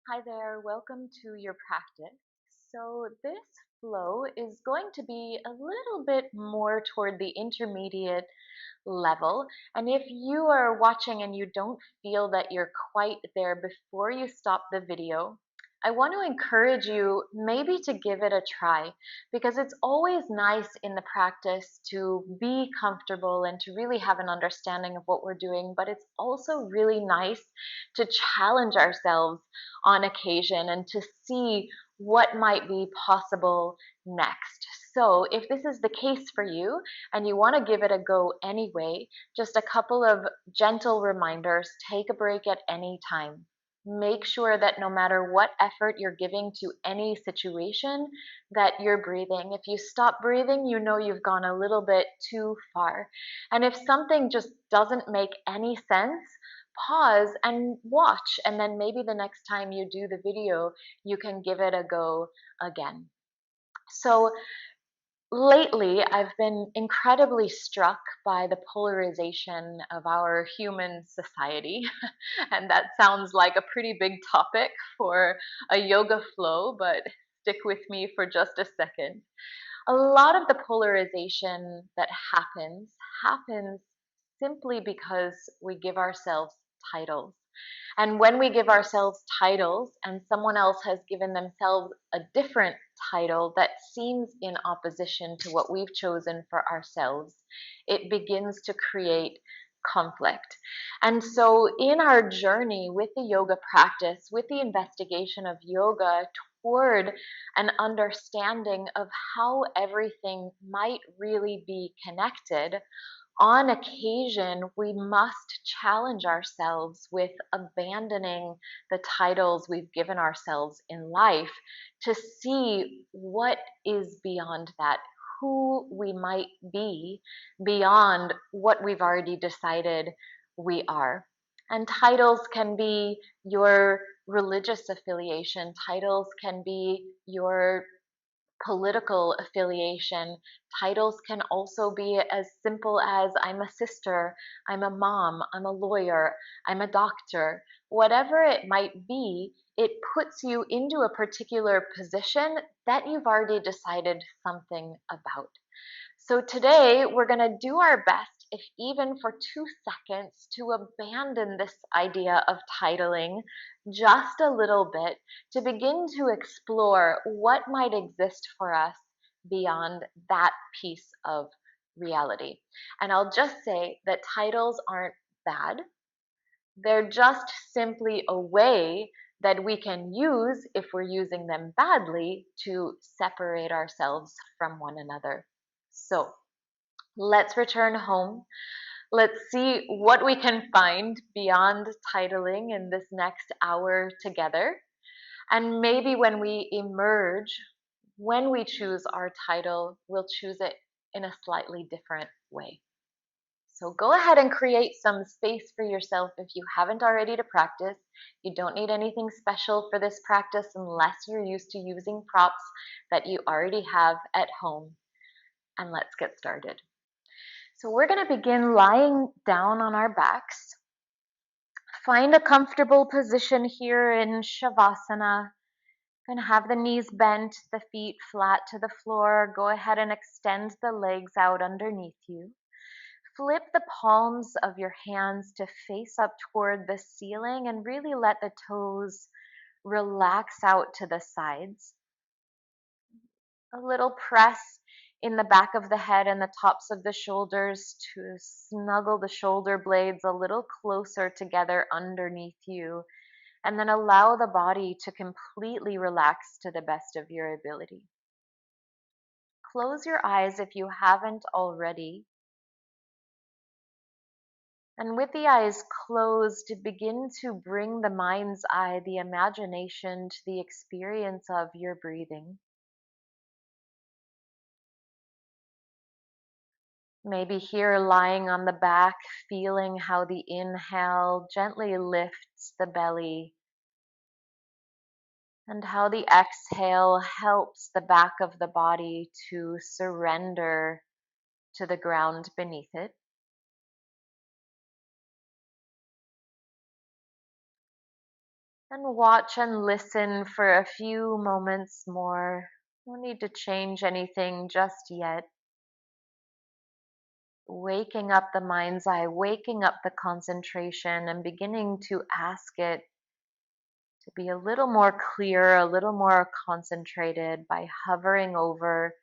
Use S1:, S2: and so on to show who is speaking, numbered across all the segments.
S1: Hi there, welcome to your practice. So, this flow is going to be a little bit more toward the intermediate level. And if you are watching and you don't feel that you're quite there before you stop the video, I want to encourage you maybe to give it a try because it's always nice in the practice to be comfortable and to really have an understanding of what we're doing, but it's also really nice to challenge ourselves on occasion and to see what might be possible next. So, if this is the case for you and you want to give it a go anyway, just a couple of gentle reminders: take a break at any time. Make sure that no matter what effort you're giving to any situation, that you're breathing. If you stop breathing, you know you've gone a little bit too far. And if something just doesn't make any sense, pause and watch, and then maybe the next time you do the video, you can give it a go again. So, lately, I've been incredibly struck by the polarization of our human society. And that sounds like a pretty big topic for a yoga flow, but stick with me for just a second. A lot of the polarization that happens simply because we give ourselves titles. And when we give ourselves titles and someone else has given themselves a different title that seems in opposition to what we've chosen for ourselves, it begins to create conflict. And so, in our journey with the yoga practice, with the investigation of yoga toward an understanding of how everything might really be connected, on occasion, we must challenge ourselves with abandoning the titles we've given ourselves in life to see what is beyond that, who we might be beyond what we've already decided we are. And titles can be your religious affiliation, titles can be your political affiliation. Titles can also be as simple as I'm a sister, I'm a mom, I'm a lawyer, I'm a doctor. Whatever it might be, it puts you into a particular position that you've already decided something about. So today we're going to do our best, if even for 2 seconds, to abandon this idea of titling just a little bit, to begin to explore what might exist for us beyond that piece of reality. And I'll just say that titles aren't bad. They're just simply a way that we can use, if we're using them badly, to separate ourselves from one another. So let's return home. Let's see what we can find beyond titling in this next hour together. And maybe when we emerge, when we choose our title, we'll choose it in a slightly different way. So go ahead and create some space for yourself if you haven't already to practice. You don't need anything special for this practice unless you're used to using props that you already have at home. And let's get started. So we're going to begin lying down on our backs. Find a comfortable position here in Shavasana. Going to have the knees bent, the feet flat to the floor. Go ahead and extend the legs out underneath you. Flip the palms of your hands to face up toward the ceiling and really let the toes relax out to the sides. A little press in the back of the head and the tops of the shoulders to snuggle the shoulder blades a little closer together underneath you, and then allow the body to completely relax to the best of your ability. Close your eyes if you haven't already. And with the eyes closed, begin to bring the mind's eye, the imagination, to the experience of your breathing. Maybe here, lying on the back, feeling how the inhale gently lifts the belly and how the exhale helps the back of the body to surrender to the ground beneath it. And watch and listen for a few moments more. No need to change anything just yet. Waking up the mind's eye, waking up the concentration, and beginning to ask it to be a little more clear, a little more concentrated by hovering over,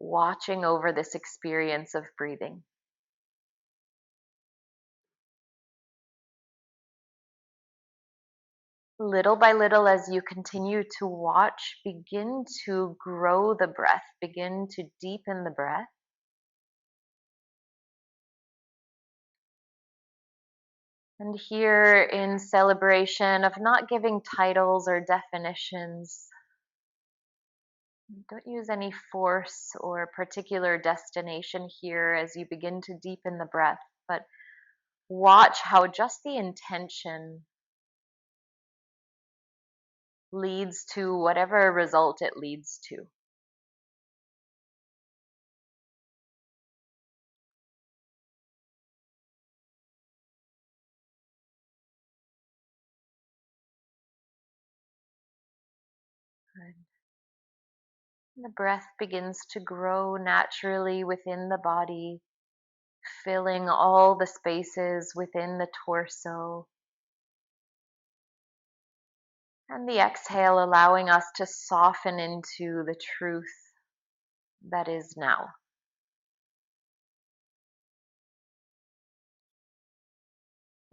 S1: watching over this experience of breathing. Little by little, as you continue to watch, begin to grow the breath, begin to deepen the breath. And here, in celebration of not giving titles or definitions, don't use any force or particular destination here as you begin to deepen the breath, but watch how just the intention leads to whatever result it leads to. Good. And the breath begins to grow naturally within the body, filling all the spaces within the torso. And the exhale allowing us to soften into the truth that is now.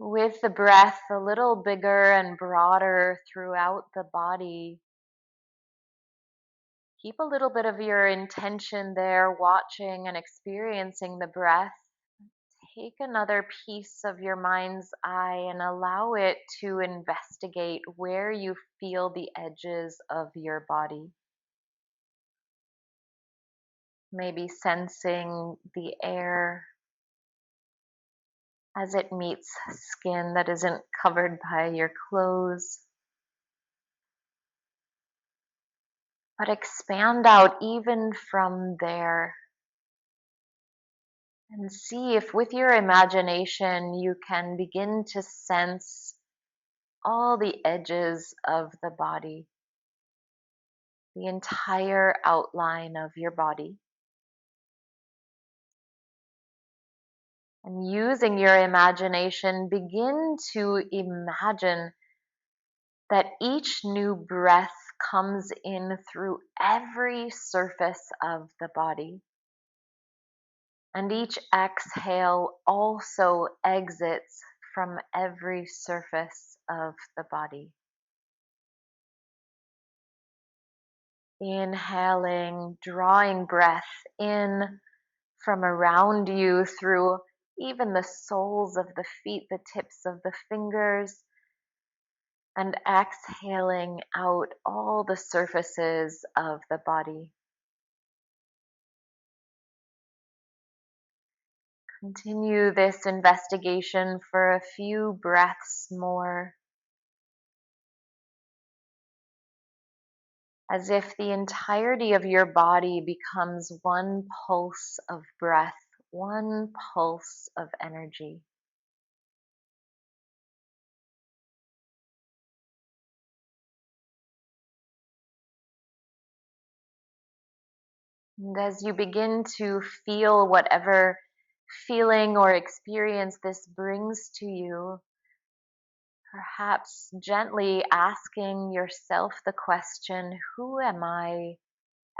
S1: With the breath a little bigger and broader throughout the body, keep a little bit of your intention there, watching and experiencing the breath. Take another piece of your mind's eye and allow it to investigate where you feel the edges of your body. Maybe sensing the air as it meets skin that isn't covered by your clothes. But expand out even from there and see if with your imagination you can begin to sense all the edges of the body, the entire outline of your body. And using your imagination, begin to imagine that each new breath comes in through every surface of the body. And each exhale also exits from every surface of the body. Inhaling, drawing breath in from around you through even the soles of the feet, the tips of the fingers, and exhaling out all the surfaces of the body. Continue this investigation for a few breaths more, as if the entirety of your body becomes one pulse of breath, one pulse of energy. And as you begin to feel whatever feeling or experience this brings to you, perhaps gently asking yourself the question, who am I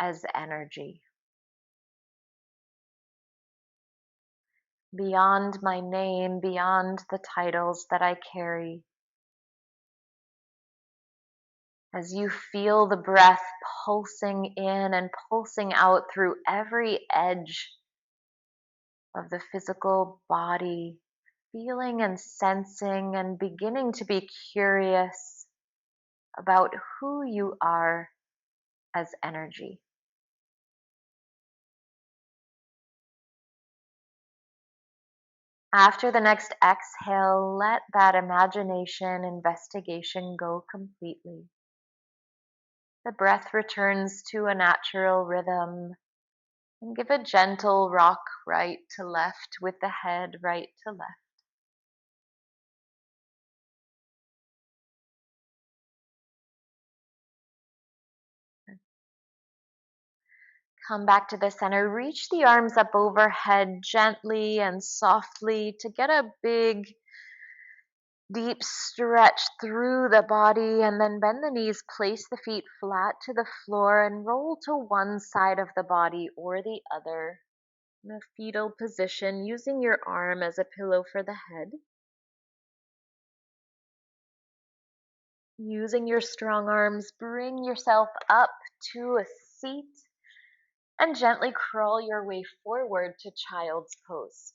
S1: as energy? Beyond my name, beyond the titles that I carry. As you feel the breath pulsing in and pulsing out through every edge of the physical body, feeling and sensing and beginning to be curious about who you are as energy. After the next exhale, let that imagination investigation go completely. The breath returns to a natural rhythm, and give a gentle rock right to left with the head right to left. Come back to the center. Reach the arms up overhead gently and softly to get a big, deep stretch through the body, and then bend the knees. Place the feet flat to the floor and roll to one side of the body or the other in a fetal position, using your arm as a pillow for the head. Using your strong arms, bring yourself up to a seat and gently crawl your way forward to child's pose.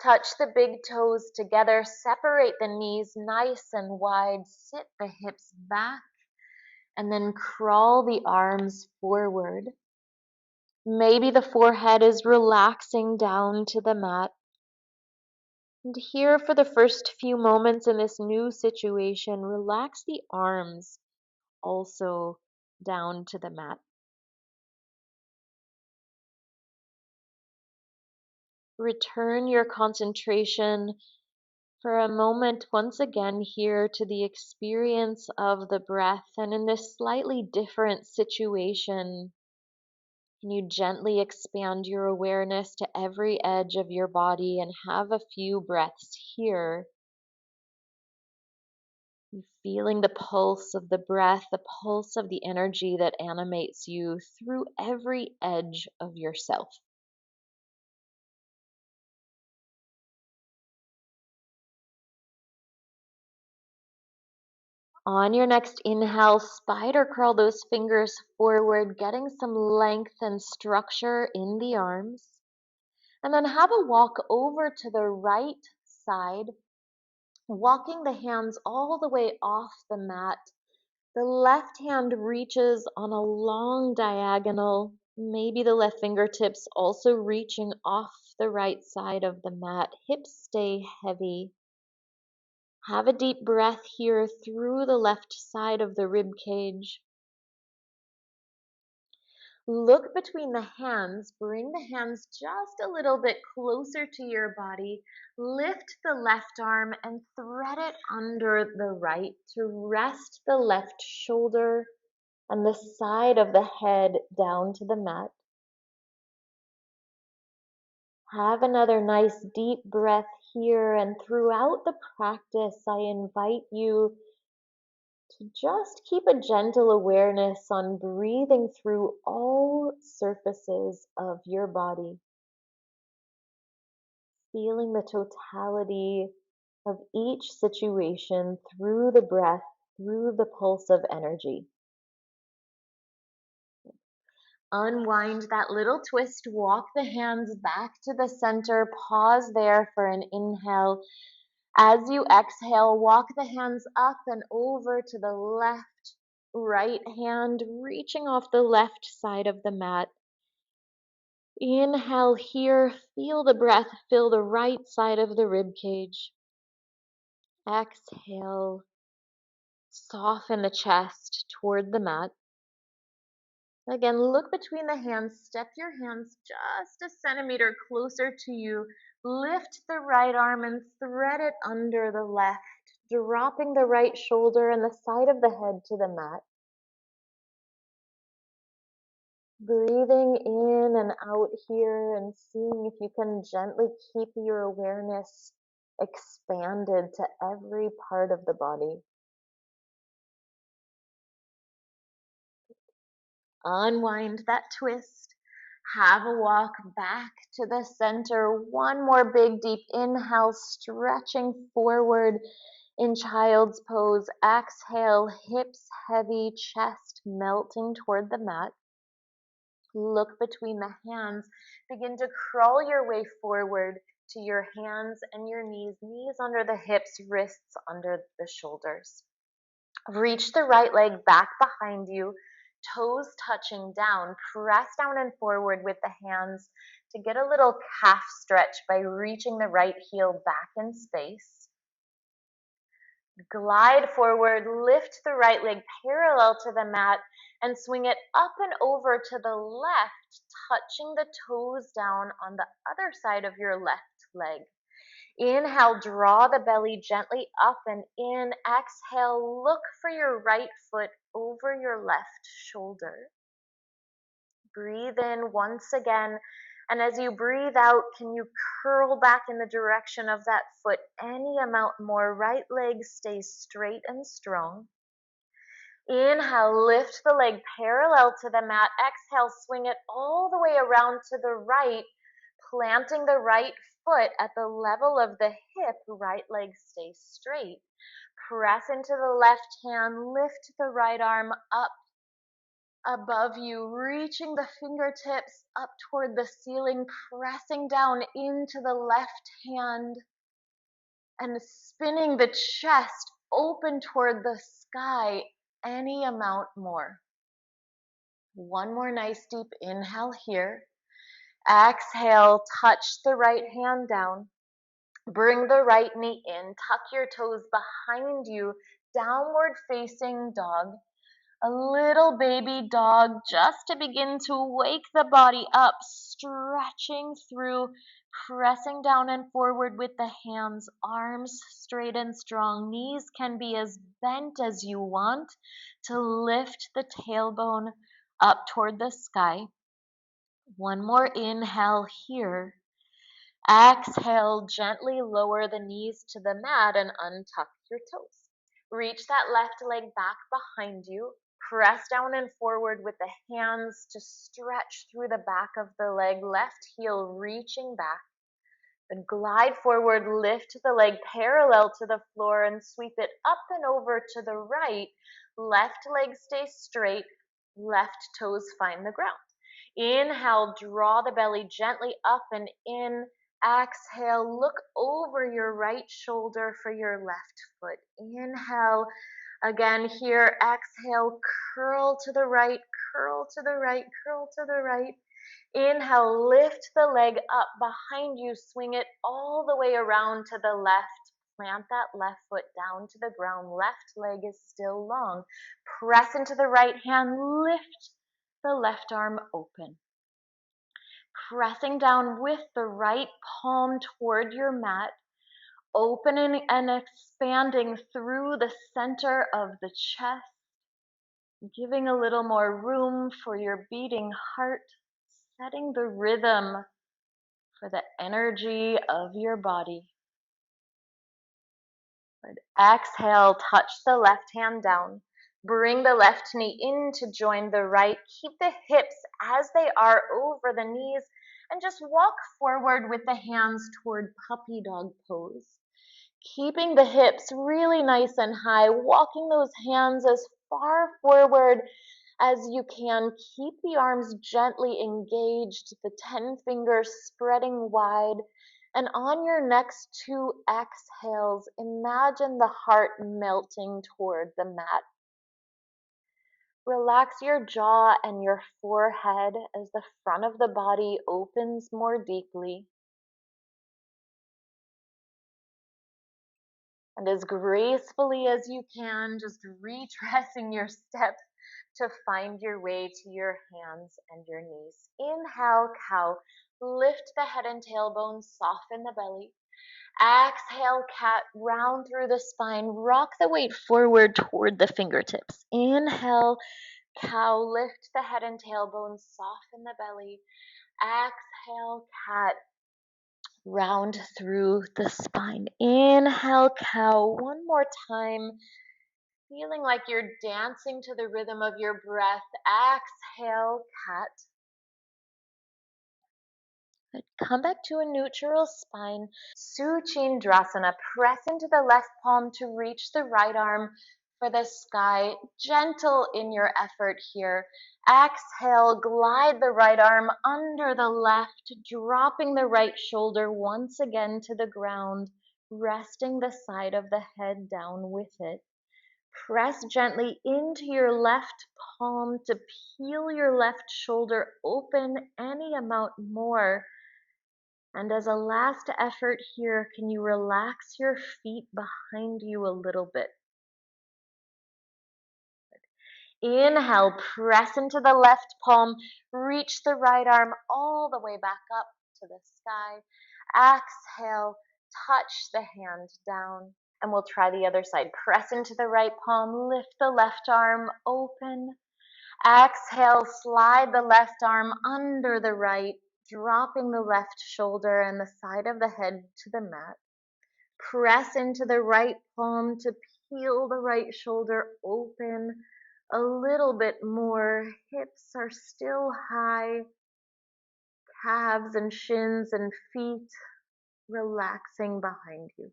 S1: Touch the big toes together, separate the knees nice and wide, sit the hips back, and then crawl the arms forward. Maybe the forehead is relaxing down to the mat. And here, for the first few moments in this new situation, relax the arms also down to the mat. Return your concentration for a moment once again here to the experience of the breath. And in this slightly different situation, can you gently expand your awareness to every edge of your body and have a few breaths here? You feeling the pulse of the breath, the pulse of the energy that animates you through every edge of yourself. On your next inhale, spider crawl those fingers forward, getting some length and structure in the arms. And then have a walk over to the right side, walking the hands all the way off the mat. The left hand reaches on a long diagonal, maybe the left fingertips also reaching off the right side of the mat. Hips stay heavy. Have a deep breath here through the left side of the rib cage. Look between the hands. Bring the hands just a little bit closer to your body. Lift the left arm and thread it under the right to rest the left shoulder and the side of the head down to the mat. Have another nice deep breath here, and throughout the practice, I invite you to just keep a gentle awareness on breathing through all surfaces of your body, feeling the totality of each situation through the breath, through the pulse of energy. Unwind that little twist, walk the hands back to the center, pause there for an inhale. As you exhale, walk the hands up and over to the left, right hand, reaching off the left side of the mat. Inhale here, feel the breath fill the right side of the rib cage. Exhale, soften the chest toward the mat. Again, look between the hands, step your hands just a centimeter closer to you. Lift the right arm and thread it under the left, dropping the right shoulder and the side of the head to the mat. Breathing in and out here and seeing if you can gently keep your awareness expanded to every part of the body. Unwind that twist. Have a walk back to the center. One more big deep inhale, stretching forward in child's pose. Exhale, hips heavy, chest melting toward the mat. Look between the hands. Begin to crawl your way forward to your hands and your knees. Knees under the hips, wrists under the shoulders. Reach the right leg back behind you, toes touching down. Press down and forward with the hands to get a little calf stretch by reaching the right heel back in space. Glide forward, lift the right leg parallel to the mat and swing it up and over to the left, touching the toes down on the other side of your left leg. Inhale, draw the belly gently up and in. Exhale, look for your right foot over your left shoulder. Breathe in once again. And as you breathe out, can you curl back in the direction of that foot any amount more? Right leg stays straight and strong. Inhale, lift the leg parallel to the mat. Exhale, swing it all the way around to the right, planting the right foot at the level of the hip. Right leg stays straight. Press into the left hand, lift the right arm up above you, reaching the fingertips up toward the ceiling, pressing down into the left hand and spinning the chest open toward the sky any amount more. One more nice deep inhale here. Exhale, touch the right hand down. Bring the right knee in, tuck your toes behind you, downward facing dog. A little baby dog just to begin to wake the body up, stretching through, pressing down and forward with the hands, arms straight and strong. Knees can be as bent as you want to lift the tailbone up toward the sky. One more inhale here. Exhale, gently lower the knees to the mat and untuck your toes. Reach that left leg back behind you. Press down and forward with the hands to stretch through the back of the leg. Left heel reaching back. Then glide forward, lift the leg parallel to the floor and sweep it up and over to the right. Left leg stays straight. Left toes find the ground. Inhale, draw the belly gently up and in. Exhale, look over your right shoulder for your left foot. Inhale, again here. Exhale, curl to the right, curl to the right, curl to the right. Inhale, lift the leg up behind you, swing it all the way around to the left. Plant that left foot down to the ground. Left leg is still long. Press into the right hand, lift the left arm open. Pressing down with the right palm toward your mat, opening and expanding through the center of the chest, giving a little more room for your beating heart, setting the rhythm for the energy of your body. Good. Exhale, touch the left hand down. Bring the left knee in to join the right. Keep the hips as they are over the knees and just walk forward with the hands toward puppy dog pose. Keeping the hips really nice and high, walking those hands as far forward as you can. Keep the arms gently engaged, the 10 fingers spreading wide. And on your next 2 exhales, imagine the heart melting toward the mat. Relax your jaw and your forehead as the front of the body opens more deeply. And as gracefully as you can, just retracing your steps to find your way to your hands and your knees. Inhale, cow. Lift the head and tailbone, soften the belly. Exhale, cat, round through the spine. Rock the weight forward toward the fingertips. Inhale, cow, lift the head and tailbone, soften the belly. Exhale, cat, round through the spine. Inhale, cow, one more time. Feeling like you're dancing to the rhythm of your breath. Exhale, cat. Good. Come back to a neutral spine. Suchindrasana. Press into the left palm to reach the right arm for the sky. Gentle in your effort here. Exhale, glide the right arm under the left, dropping the right shoulder once again to the ground, resting the side of the head down with it. Press gently into your left palm to peel your left shoulder open any amount more. And as a last effort here, can you relax your feet behind you a little bit? Inhale, press into the left palm, reach the right arm all the way back up to the sky. Exhale, touch the hand down. And we'll try the other side. Press into the right palm, lift the left arm open. Exhale, slide the left arm under the right, dropping the left shoulder and the side of the head to the mat. Press into the right palm to peel the right shoulder open a little bit more. Hips are still high, calves and shins and feet relaxing behind you.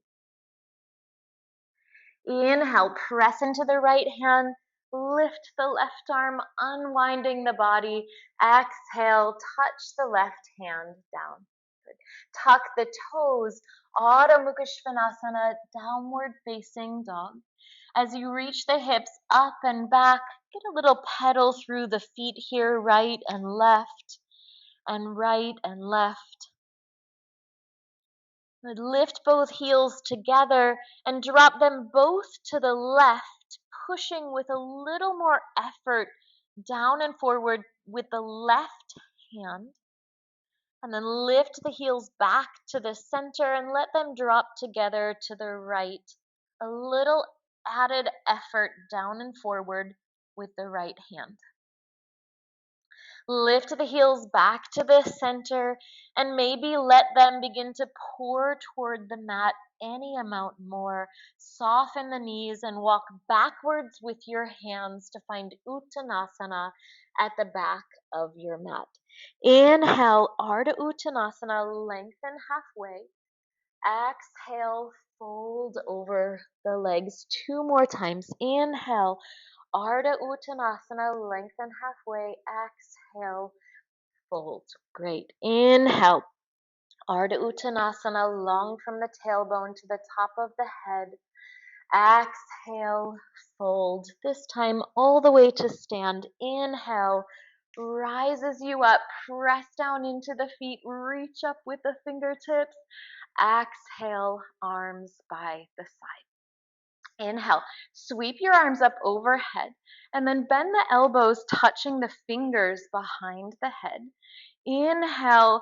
S1: Inhale, press into the right hand, lift the left arm, unwinding the body. Exhale, touch the left hand down. Good. Tuck the toes, Adho Mukha Svanasana, downward facing dog. As you reach the hips up and back, get a little pedal through the feet here, right and left, and right and left. Lift both heels together and drop them both to the left, pushing with a little more effort down and forward with the left hand. And then lift the heels back to the center and let them drop together to the right. A little added effort down and forward with the right hand. Lift the heels back to the center and maybe let them begin to pour toward the mat any amount more. Soften the knees and walk backwards with your hands to find Uttanasana at the back of your mat. Inhale, Ardha Uttanasana, lengthen halfway. Exhale, fold over the legs 2 more times. Inhale, Ardha Uttanasana, lengthen halfway. Exhale, fold. Great. Inhale, Ardha Uttanasana, long from the tailbone to the top of the head. Exhale, fold. This time all the way to stand. Inhale, rises you up. Press down into the feet. Reach up with the fingertips. Exhale, arms by the side. Inhale, sweep your arms up overhead and then bend the elbows, touching the fingers behind the head. Inhale,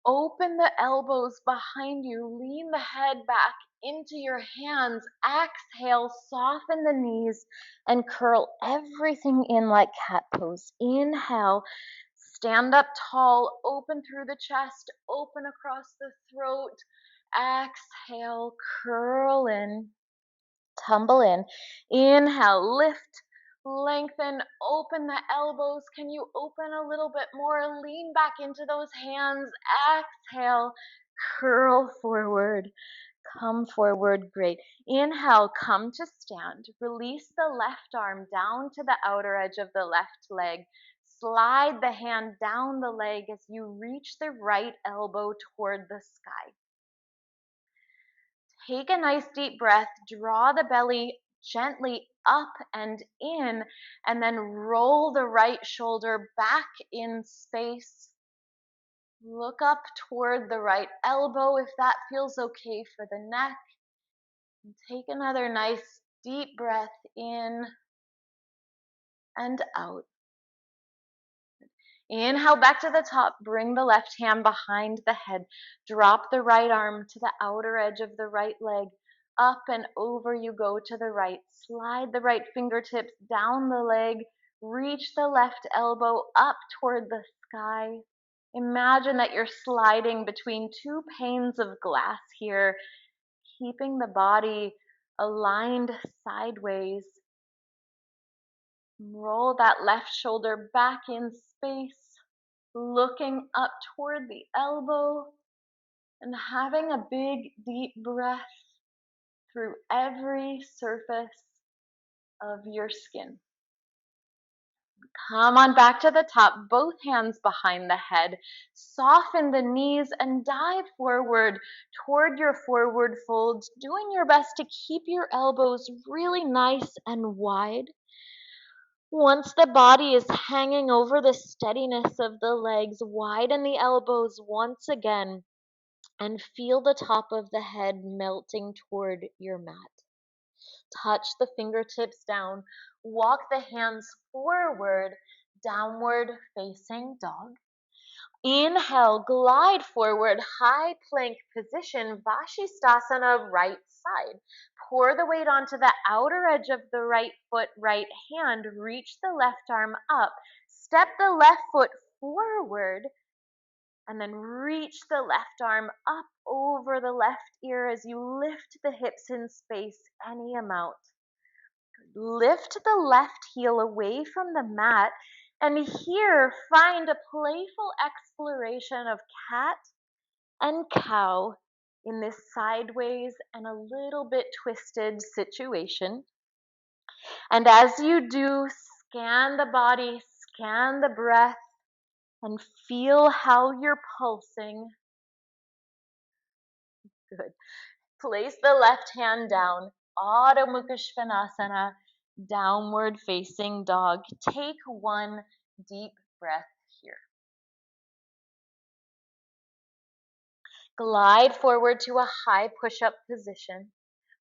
S1: open the elbows behind you, lean the head back into your hands. Exhale, soften the knees and curl everything in like cat pose. Inhale, stand up tall, open through the chest, open across the throat. Exhale, curl in, tumble in. Inhale, lift, lengthen, open the elbows. Can you open a little bit more? Lean back into those hands. Exhale, curl forward. Come forward. Great. Inhale, come to stand. Release the left arm down to the outer edge of the left leg. Slide the hand down the leg as you reach the right elbow toward the sky. Take a nice deep breath, draw the belly gently up and in, and then roll the right shoulder back in space. Look up toward the right elbow if that feels okay for the neck. And take another nice deep breath in and out. Inhale back to the top, bring the left hand behind the head. Drop the right arm to the outer edge of the right leg. Up and over you go to the right. Slide the right fingertips down the leg. Reach the left elbow up toward the sky. Imagine that you're sliding between 2 panes of glass here, keeping the body aligned sideways. Roll that left shoulder back in space, looking up toward the elbow and having a big deep breath through every surface of your skin. Come on back to the top, both hands behind the head. Soften the knees and dive forward toward your forward folds, doing your best to keep your elbows really nice and wide. Once the body is hanging over the steadiness of the legs, widen the elbows once again and feel the top of the head melting toward your mat. Touch the fingertips down. Walk the hands forward, downward facing dog. Inhale, glide forward, high plank position, Vashisthasana, right side. Pour the weight onto the outer edge of the right foot, right hand, reach the left arm up, step the left foot forward, and then reach the left arm up over the left ear as you lift the hips in space any amount. Lift the left heel away from the mat, and here find a playful exploration of cat and cow in this sideways and a little bit twisted situation. And as you do, scan the body, scan the breath, and feel how you're pulsing. Good. Place the left hand down, Adho Mukha Svanasana, downward facing dog. Take one deep breath here. Glide forward to a high push-up position.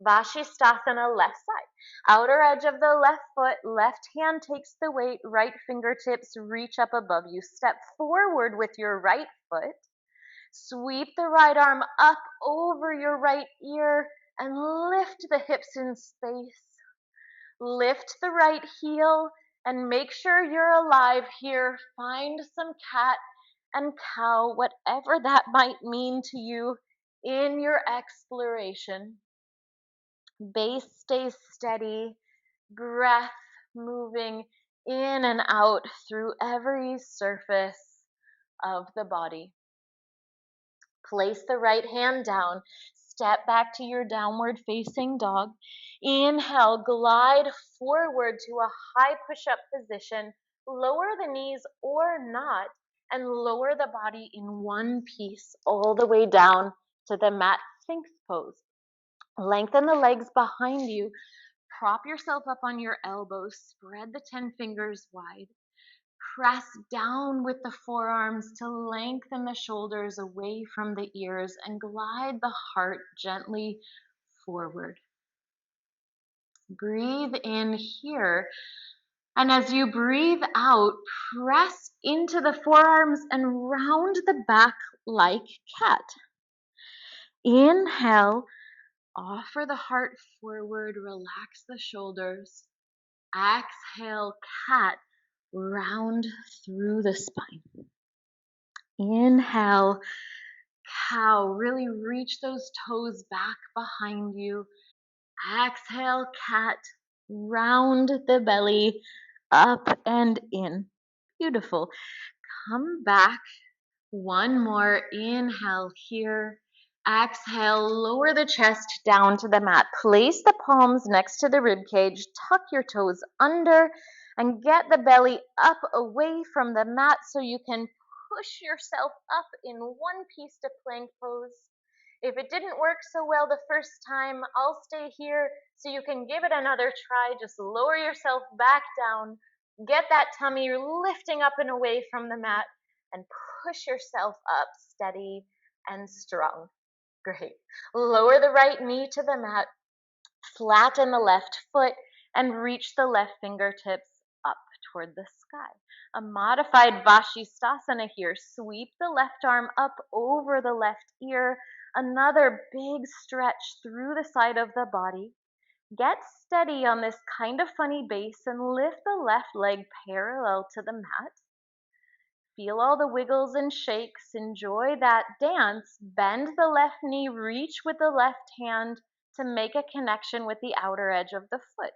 S1: Vashisthasana, left side. Outer edge of the left foot, left hand takes the weight, right fingertips reach up above you. Step forward with your right foot. Sweep the right arm up over your right ear and lift the hips in space. Lift the right heel and make sure you're alive here. Find some cat and cow, whatever that might mean to you in your exploration. Base stays steady, breath moving in and out through every surface of the body. Place the right hand down. Step back to your downward facing dog. Inhale, glide forward to a high push-up position. Lower the knees or not, and lower the body in one piece all the way down to the mat Sphinx pose. Lengthen the legs behind you. Prop yourself up on your elbows. Spread the 10 fingers wide. Press down with the forearms to lengthen the shoulders away from the ears and glide the heart gently forward. Breathe in here. And as you breathe out, press into the forearms and round the back like cat. Inhale, offer the heart forward, relax the shoulders. Exhale, cat, round through the spine. Inhale, cow, really reach those toes back behind you. Exhale, cat, round the belly, up and in. Beautiful. Come back. One more. Inhale here. Exhale, lower the chest down to the mat. Place the palms next to the rib cage. Tuck your toes under and get the belly up away from the mat so you can push yourself up in one piece to plank pose. If it didn't work so well the first time, I'll stay here so you can give it another try. Just lower yourself back down. Get that tummy lifting up and away from the mat and push yourself up steady and strong. Great. Lower the right knee to the mat, flatten the left foot, and reach the left fingertips up toward the sky. A modified Vashisthasana here. Sweep the left arm up over the left ear. Another big stretch through the side of the body. Get steady on this kind of funny base and lift the left leg parallel to the mat. Feel all the wiggles and shakes. Enjoy that dance. Bend the left knee, reach with the left hand to make a connection with the outer edge of the foot.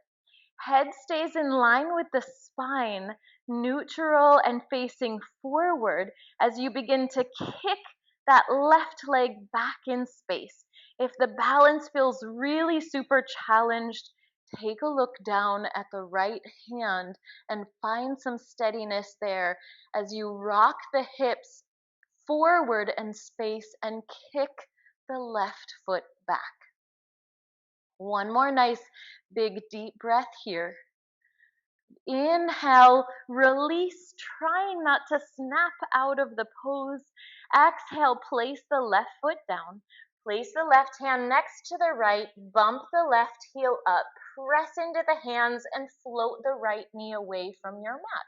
S1: Head stays in line with the spine, neutral and facing forward as you begin to kick that left leg back in space. If the balance feels really super challenged, take a look down at the right hand and find some steadiness there as you rock the hips forward and space and kick the left foot back. One more nice big deep breath here. Inhale, release, trying not to snap out of the pose. Exhale, place the left foot down. Place the left hand next to the right, bump the left heel up. press into the hands and float the right knee away from your mat.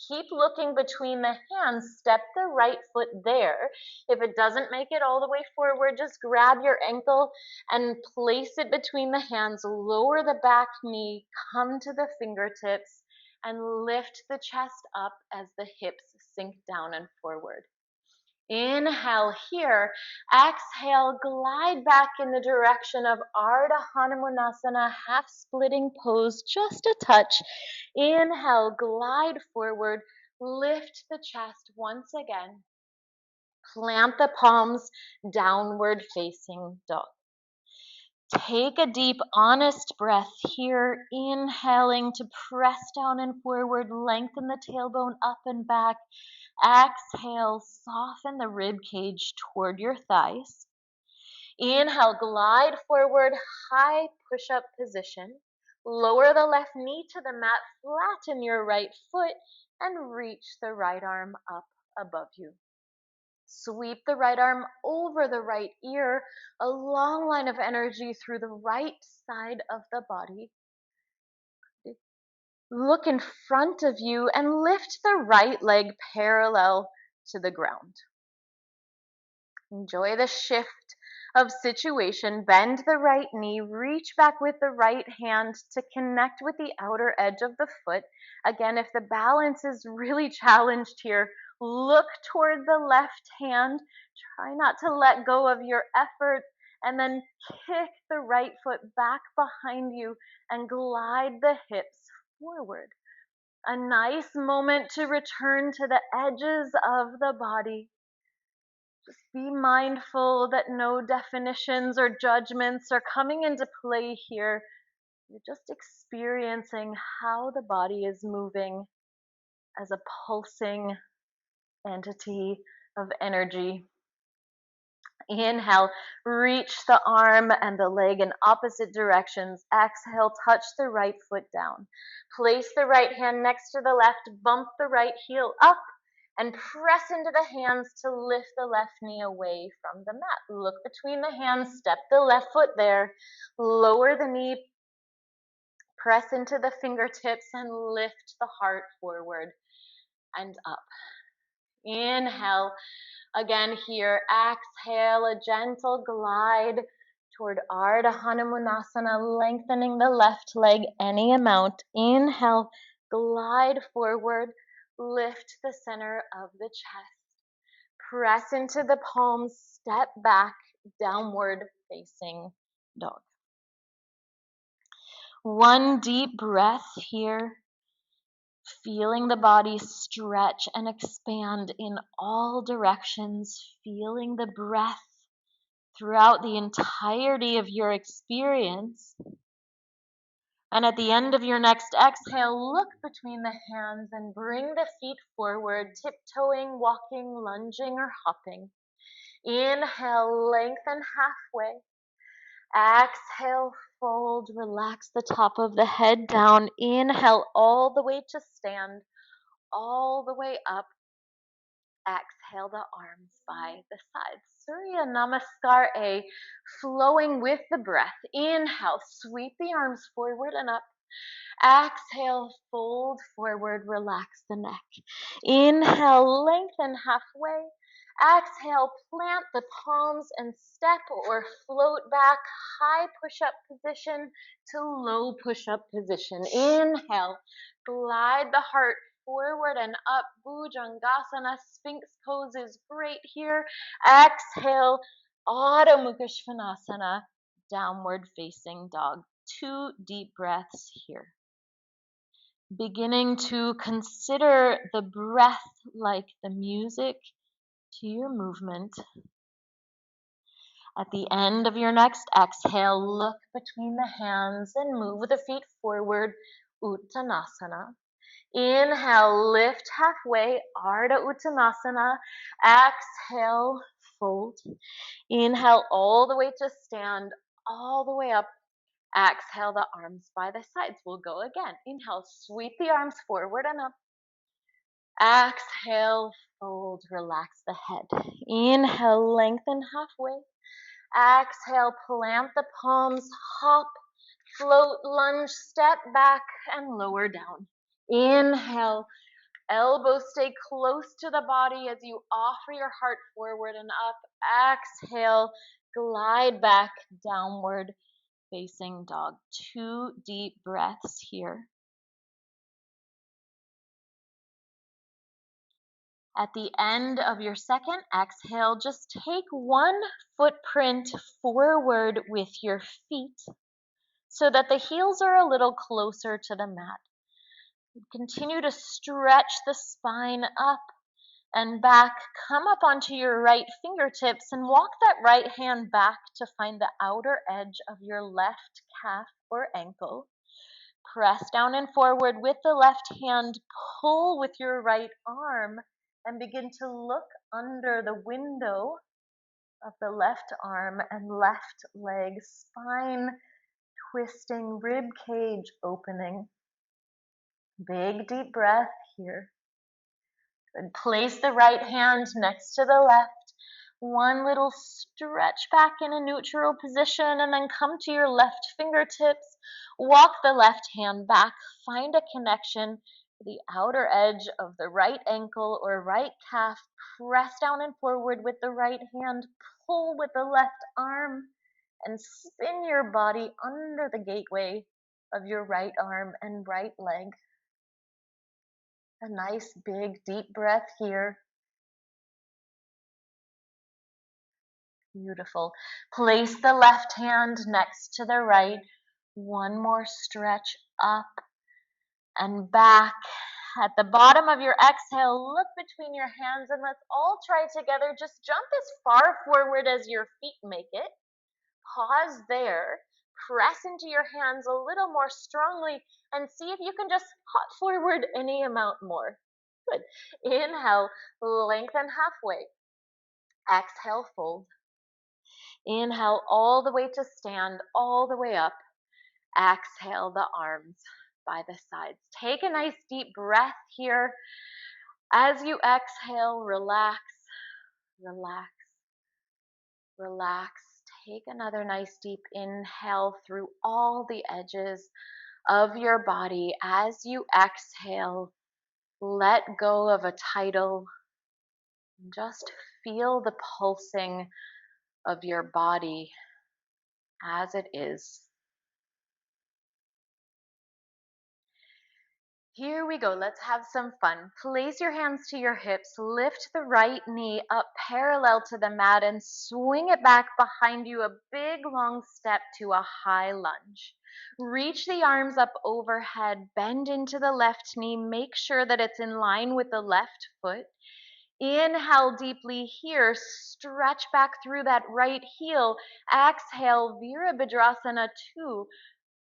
S1: Keep looking between the hands. Step the right foot there. If it doesn't make it all the way forward, just grab your ankle and place it between the hands. Lower the back knee, come to the fingertips, and lift the chest up as the hips sink down and forward. Inhale here. Exhale, glide back in the direction of Ardha Hanumanasana, half splitting pose, just a touch. Inhale, glide forward, lift the chest once again. Plant the palms, downward facing dog. Take a deep, honest breath here, inhaling to press down and forward, lengthen the tailbone up and back. Exhale, soften the rib cage toward your thighs. Inhale, glide forward, high push-up position. Lower the left knee to the mat, flatten your right foot, and reach the right arm up above you. Sweep the right arm over the right ear, a long line of energy through the right side of the body. Look in front of you and lift the right leg parallel to the ground. Enjoy the shift of situation. Bend the right knee, reach back with the right hand to connect with the outer edge of the foot. Again, if the balance is really challenged here, look toward the left hand. Try not to let go of your effort, and then kick the right foot back behind you and glide the hips forward. A nice moment to return to the edges of the body. Just be mindful that no definitions or judgments are coming into play here. You're just experiencing how the body is moving as a pulsing entity of energy. Inhale, reach the arm and the leg in opposite directions. Exhale, touch the right foot down. Place the right hand next to the left, bump the right heel up, and press into the hands to lift the left knee away from the mat. Look between the hands, step the left foot there, lower the knee, press into the fingertips, and lift the heart forward and up. Inhale. Again here, exhale, a gentle glide toward Ardha Hanumanasana, lengthening the left leg any amount. Inhale, glide forward, lift the center of the chest. Press into the palms, step back, downward facing dog. One deep breath here. Feeling the body stretch and expand in all directions, feeling the breath throughout the entirety of your experience. And at the end of your next exhale, look between the hands and bring the feet forward, tiptoeing, walking, lunging, or hopping. Inhale, lengthen halfway. Exhale, fold, relax the top of the head down. Inhale all the way to stand, all the way up. Exhale the arms by the sides. Surya Namaskar A, flowing with the breath. Inhale, sweep the arms forward and up. Exhale, fold forward, relax the neck. Inhale, lengthen halfway. Exhale, plant the palms and step or float back, high push-up position to low push-up position. Inhale, glide the heart forward and up. Bhujangasana, Sphinx pose is great here. Exhale, Adho Mukha Svanasana, downward facing dog. 2 deep breaths here. Beginning to consider the breath like the music to your movement. At the end of your next exhale, look between the hands and move the feet forward, Uttanasana. Inhale, lift halfway, Ardha Uttanasana. Exhale, fold. Inhale all the way to stand, all the way up. Exhale the arms by the sides. We'll go again. Inhale, sweep the arms forward and up. Exhale, fold, relax the head. Inhale, lengthen halfway. Exhale, plant the palms, hop, Float, lunge, step back, and lower down. Inhale, elbows stay close to the body as you offer your heart forward and up. Exhale, glide back, downward facing dog. 2 deep breaths here. At the end of your second exhale, just take one footprint forward with your feet so that the heels are a little closer to the mat. Continue to stretch the spine up and back. Come up onto your right fingertips and walk that right hand back to find the outer edge of your left calf or ankle. Press down and forward with the left hand. Pull with your right arm and begin to look under the window of the left arm and left leg, spine twisting, rib cage opening. Big deep breath here. Good. Place the right hand next to the left. One little stretch back in a neutral position and then come to your left fingertips. Walk the left hand back. Find a connection to the outer edge of the right ankle or right calf. Press down and forward with the right hand. Pull with the left arm and spin your body under the gateway of your right arm and right leg. A nice big deep breath here. Beautiful. Place the left hand next to the right. One more stretch up and back. At the bottom of your exhale, look between your hands and let's all try together. Just jump as far forward as your feet make it. Pause there. Press into your hands a little more strongly and see if you can just hop forward any amount more. Good. Inhale, lengthen halfway. Exhale, fold. Inhale all the way to stand, all the way up. Exhale the arms by the sides. Take a nice deep breath here. As you exhale, relax, relax, relax. Take another nice deep inhale through all the edges of your body. As you exhale, let go of a title. Just feel the pulsing of your body as it is. Here we go. Let's have some fun. Place your hands to your hips. Lift the right knee up parallel to the mat and swing it back behind you. A big long step to a high lunge. Reach the arms up overhead. Bend into the left knee. Make sure that it's in line with the left foot. Inhale deeply here. Stretch back through that right heel. Exhale, Virabhadrasana 2.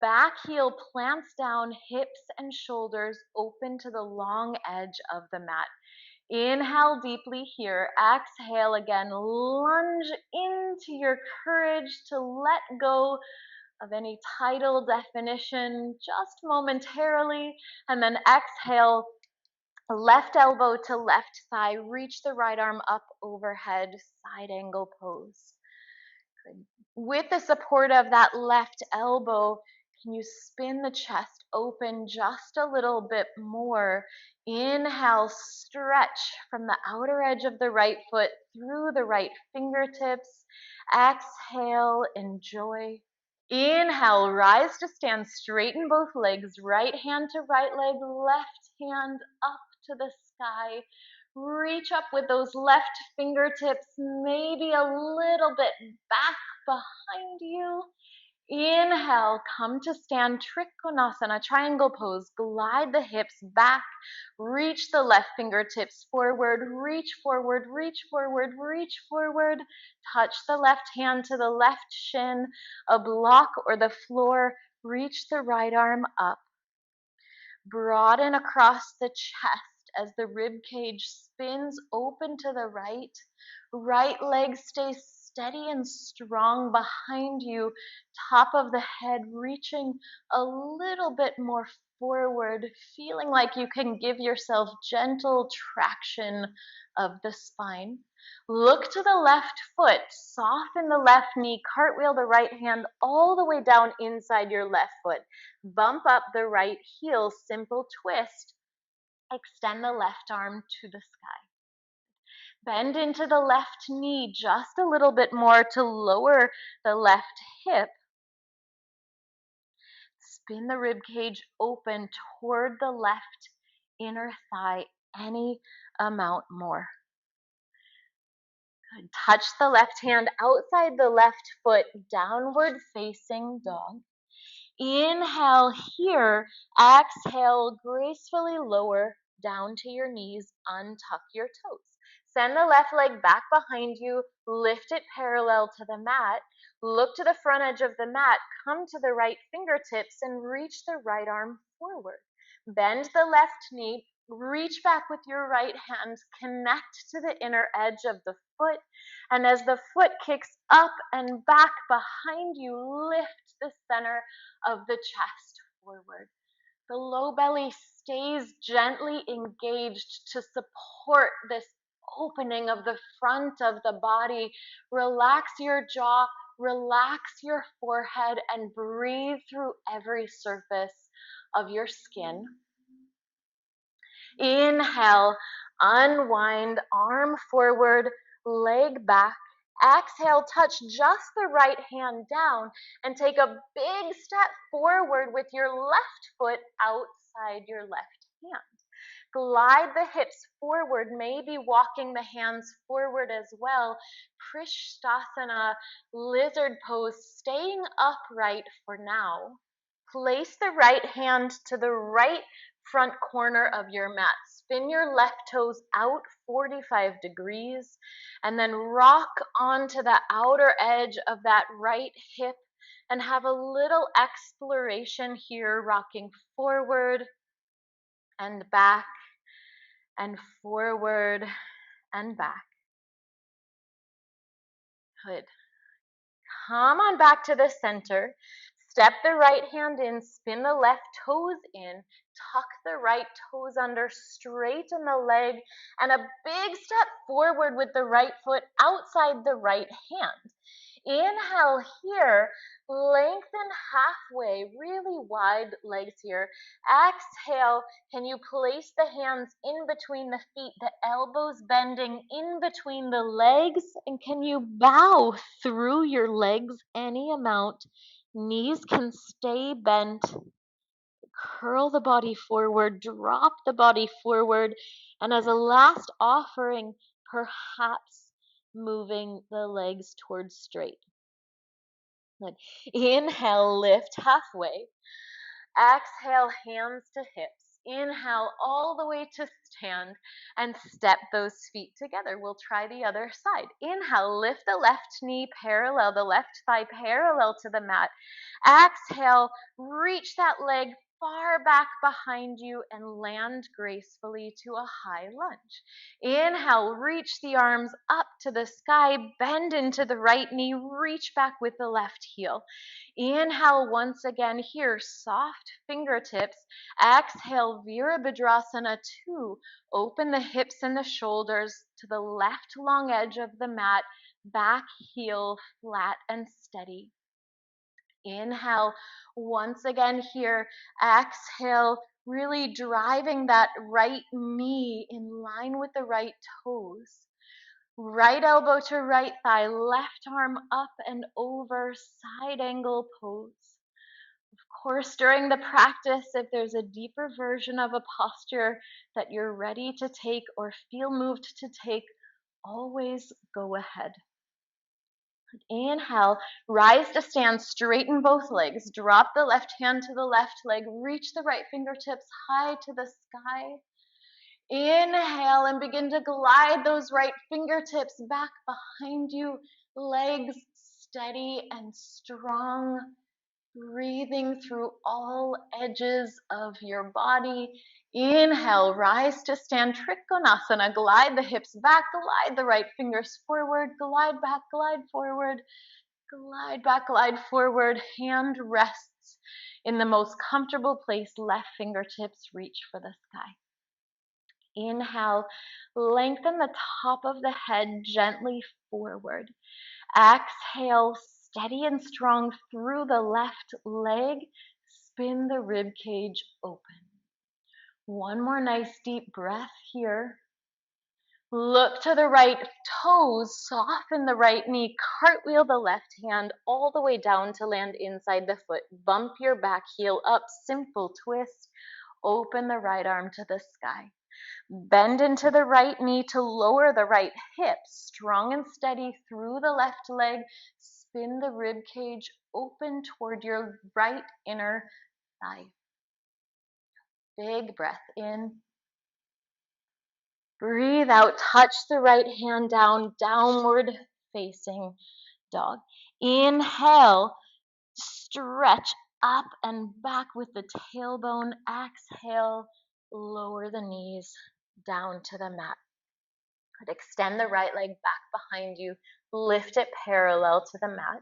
S1: Back heel plants down, hips and shoulders open to the long edge of the mat. Inhale deeply here. Exhale again. Lunge into your courage to let go of any title definition just momentarily. And then exhale, left elbow to left thigh. Reach the right arm up overhead, side angle pose. Good. With the support of that left elbow, can you spin the chest open just a little bit more? Inhale, stretch from the outer edge of the right foot through the right fingertips. Exhale, enjoy. Inhale, rise to stand, straighten both legs, right hand to right leg, left hand up to the sky. Reach up with those left fingertips, maybe a little bit back behind you. Inhale, come to stand, Trikonasana, triangle pose. Glide the hips back, reach the left fingertips forward, reach forward, reach forward, reach forward. Touch the left hand to the left shin, a block or the floor. Reach the right arm up. Broaden across the chest as the rib cage spins open to the right. Right leg stays steady and strong behind you. Top of the head reaching a little bit more forward, feeling like you can give yourself gentle traction of the spine. Look to the left foot, soften the left knee, cartwheel the right hand all the way down inside your left foot. Bump up the right heel, simple twist. Extend the left arm to the sky. Bend into the left knee just a little bit more to lower the left hip. Spin the rib cage open toward the left inner thigh any amount more. Good. Touch the left hand outside the left foot, downward facing dog. Inhale here, exhale, gracefully lower down to your knees, untuck your toes. Send the left leg back behind you, lift it parallel to the mat, look to the front edge of the mat, come to the right fingertips and reach the right arm forward. Bend the left knee, reach back with your right hand, connect to the inner edge of the foot, and as the foot kicks up and back behind you, lift the center of the chest forward. The low belly stays gently engaged to support this opening of the front of the body. Relax your jaw, relax your forehead, and breathe through every surface of your skin. Inhale, unwind, arm forward, leg back. Exhale, touch just the right hand down and take a big step forward with your left foot outside your left hand. Glide the hips forward, maybe walking the hands forward as well. Prishtasana, lizard pose, staying upright for now. Place the right hand to the right front corner of your mat. Spin your left toes out 45 degrees and then rock onto the outer edge of that right hip and have a little exploration here, rocking forward and back and forward and back. Good. Come on back to the center. Step the right hand in, spin the left toes in, tuck the right toes under, straighten the leg, and a big step forward with the right foot outside the right hand. Inhale here, lengthen halfway, really wide legs here. Exhale, can you place the hands in between the feet, the elbows bending in between the legs, and can you bow through your legs any amount? Knees can stay bent. Curl the body forward, drop the body forward, and as a last offering, perhaps moving the legs towards straight. Good. Inhale, lift halfway. Exhale, hands to hips. Inhale all the way to stand and step those feet together. We'll try the other side. Inhale, lift the left knee parallel, the left thigh parallel to the mat. Exhale, reach that leg far back behind you and land gracefully to a high lunge. Inhale, reach the arms up to the sky, bend into the right knee, reach back with the left heel. Inhale once again here, soft fingertips. Exhale, Virabhadrasana 2. Open the hips and the shoulders to the left long edge of the mat, back heel flat and steady. Inhale once again here. Exhale, really driving that right knee in line with the right toes. Right elbow to right thigh, left arm up and over, side angle pose. Of course, during the practice, if there's a deeper version of a posture that you're ready to take or feel moved to take, always go ahead. Inhale, rise to stand, straighten both legs, drop the left hand to the left leg, reach the right fingertips high to the sky. Inhale and begin to glide those right fingertips back behind you, legs steady and strong, breathing through all edges of your body. Inhale, rise to stand, Trikonasana, glide the hips back, glide the right fingers forward, glide back, glide forward, glide back, glide forward, hand rests In the most comfortable place, left fingertips reach for the sky. Inhale, lengthen the top of the head gently forward. Exhale, steady and strong through the left leg. Spin the rib cage open. One more nice deep breath here. Look to the right toes, soften the right knee, cartwheel the left hand all the way down to land inside the foot. Bump your back heel up, simple twist. Open the right arm to the sky. Bend into the right knee to lower the right hip, strong and steady through the left leg. Spin the rib cage open toward your right inner thigh. Big breath in. Breathe out, touch the right hand down, downward facing dog. Inhale, stretch up and back with the tailbone. Exhale, lower the knees down to the mat. Extend the right leg back behind you. Lift it parallel to the mat.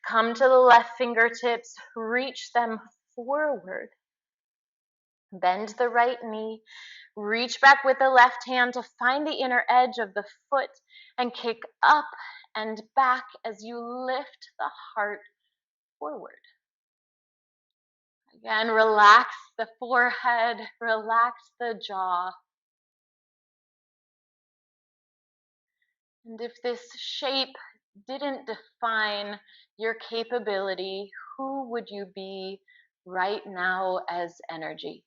S1: Come to the left fingertips, reach them forward. Bend the right knee. Reach back with the left hand to find the inner edge of the foot and kick up and back as you lift the heart forward. Again, relax the forehead, relax the jaw. And if this shape didn't define your capability, who would you be right now as energy?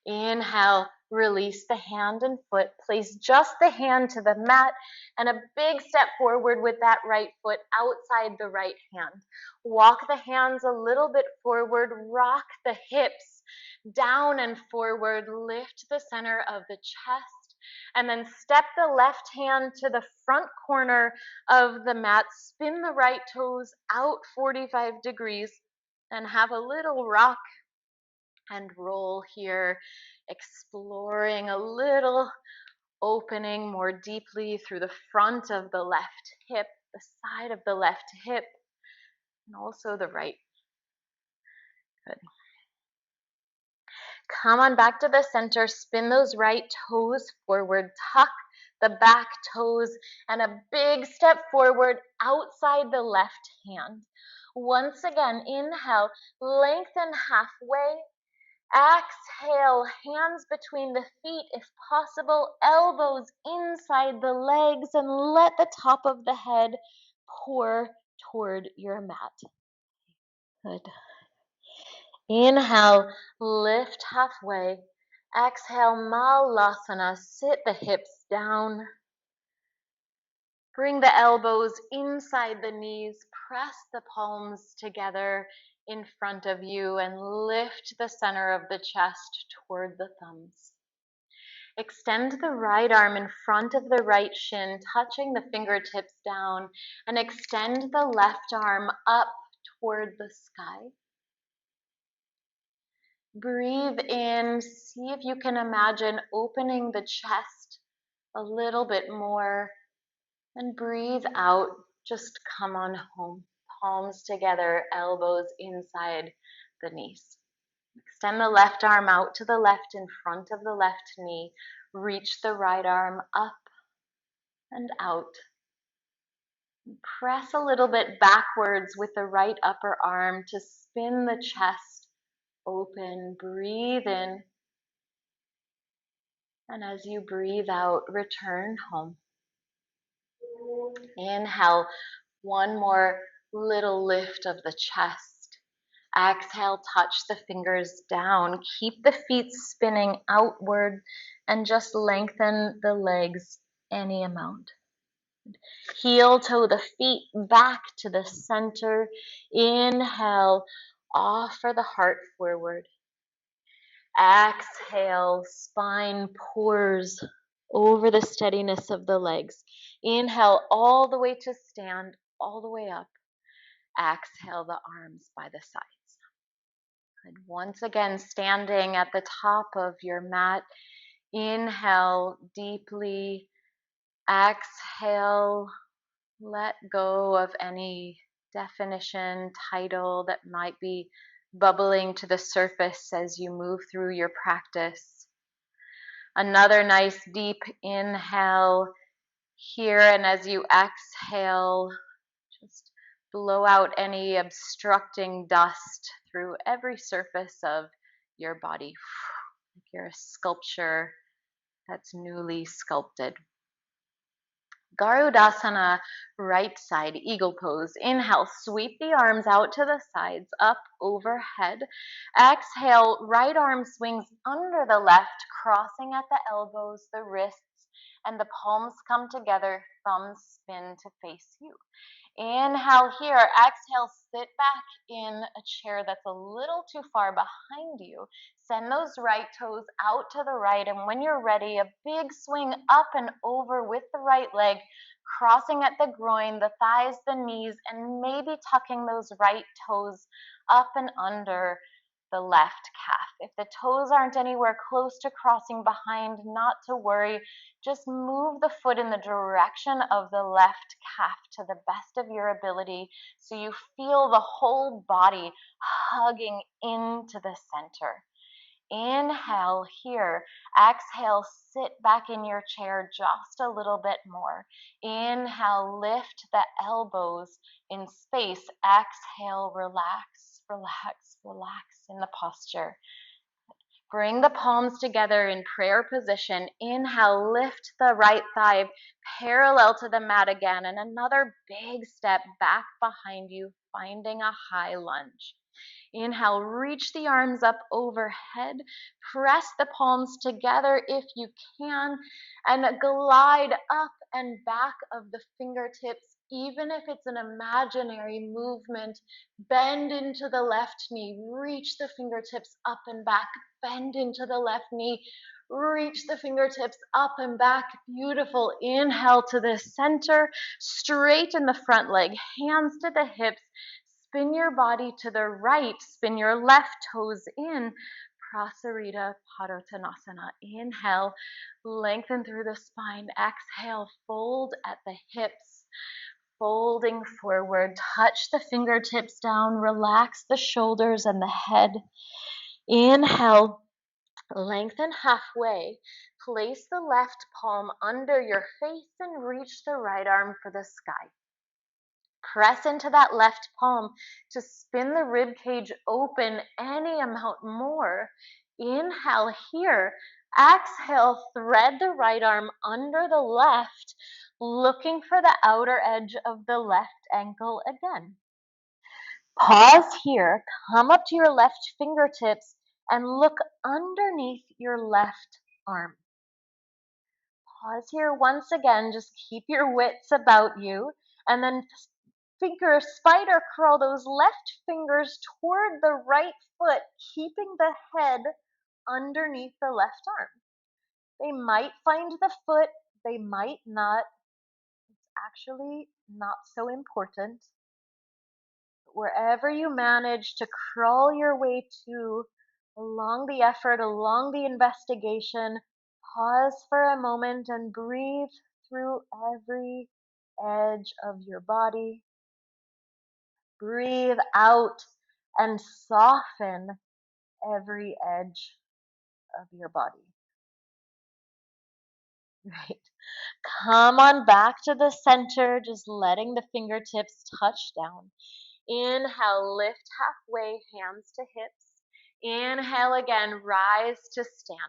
S1: Inhale, release the hand and foot. Place just the hand to the mat and a big step forward with that right foot outside the right hand. Walk the hands a little bit forward. Rock the hips down and forward. Lift the center of the chest. And then step the left hand to the front corner of the mat. Spin the right toes out 45 degrees and have a little rock and roll here, exploring a little opening more deeply through the front of the left hip, the side of the left hip, and also the right. Good. Come on back to the center, spin those right toes forward, tuck the back toes, and a big step forward outside the left hand. Once again, inhale, lengthen halfway. Exhale, hands between the feet if possible, elbows inside the legs, and let the top of the head pour toward your mat. Good. Inhale, lift halfway. Exhale, Malasana, sit the hips down. Bring the elbows inside the knees, press the palms together in front of you and lift the center of the chest toward the thumbs. Extend the right arm in front of the right shin, touching the fingertips down, and extend the left arm up toward the sky. Breathe in, see if you can imagine opening the chest a little bit more, and breathe out, just come on home. Palms together, elbows inside the knees. Extend the left arm out to the left in front of the left knee. Reach the right arm up and out. Press a little bit backwards with the right upper arm to spin the chest open. Breathe in. And as you breathe out, return home. Inhale, one more little lift of the chest. Exhale, touch the fingers down. Keep the feet spinning outward and just lengthen the legs any amount. Heel toe the feet back to the center. Inhale, offer the heart forward. Exhale, spine pours over the steadiness of the legs. Inhale all the way to stand, all the way up. Exhale the arms by the sides. And once again, standing at the top of your mat. Inhale deeply. Exhale, let go of any definition, title that might be bubbling to the surface as you move through your practice. Another nice deep inhale here, and as you exhale, just blow out any obstructing dust through every surface of your body. Like you're a sculpture that's newly sculpted. Garudasana, right side, eagle pose. Inhale, sweep the arms out to the sides, up overhead. Exhale, right arm swings under the left, crossing at the elbows, the wrists, and the palms come together, thumbs spin to face you. Inhale here, exhale, sit back in a chair that's a little too far behind you. Send those right toes out to the right, and when you're ready, a big swing up and over with the right leg, crossing at the groin, the thighs, the knees, and maybe tucking those right toes up and under the left calf. If the toes aren't anywhere close to crossing behind, not to worry. Just move the foot in the direction of the left calf to the best of your ability so you feel the whole body hugging into the center. Inhale here. Exhale, sit back in your chair just a little bit more. Inhale, lift the elbows in space. Exhale, relax, relax, relax in the posture. Bring the palms together in prayer position. Inhale, lift the right thigh parallel to the mat again, and another big step back behind you, finding a high lunge. Inhale, reach the arms up overhead. Press the palms together if you can, and glide up and back of the fingertips, even if it's an imaginary movement. Bend into the left knee, reach the fingertips up and back, bend into the left knee, reach the fingertips up and back. Beautiful. Inhale to the center, straighten the front leg, hands to the hips. Spin your body to the right, spin your left toes in. Prasarita Padottanasana. Inhale, lengthen through the spine. Exhale, fold at the hips. Folding forward, touch the fingertips down, relax the shoulders and the head. Inhale, lengthen halfway. Place the left palm under your face and reach the right arm for the sky. Press into that left palm to spin the rib cage open any amount more. Inhale here. Exhale, thread the right arm under the left, looking for the outer edge of the left ankle again. Pause here, come up to your left fingertips and look underneath your left arm. Pause here once again, just keep your wits about you, and then spider curl those left fingers toward the right foot, keeping the head underneath the left arm. They might find the foot, they might not. It's actually not so important. Wherever you manage to crawl your way to, along the effort, along the investigation, pause for a moment and breathe through every edge of your body. Breathe out and soften every edge of your body. Right. Come on back to the center, just letting the fingertips touch down. Inhale, lift halfway, hands to hips. Inhale again, rise to stand.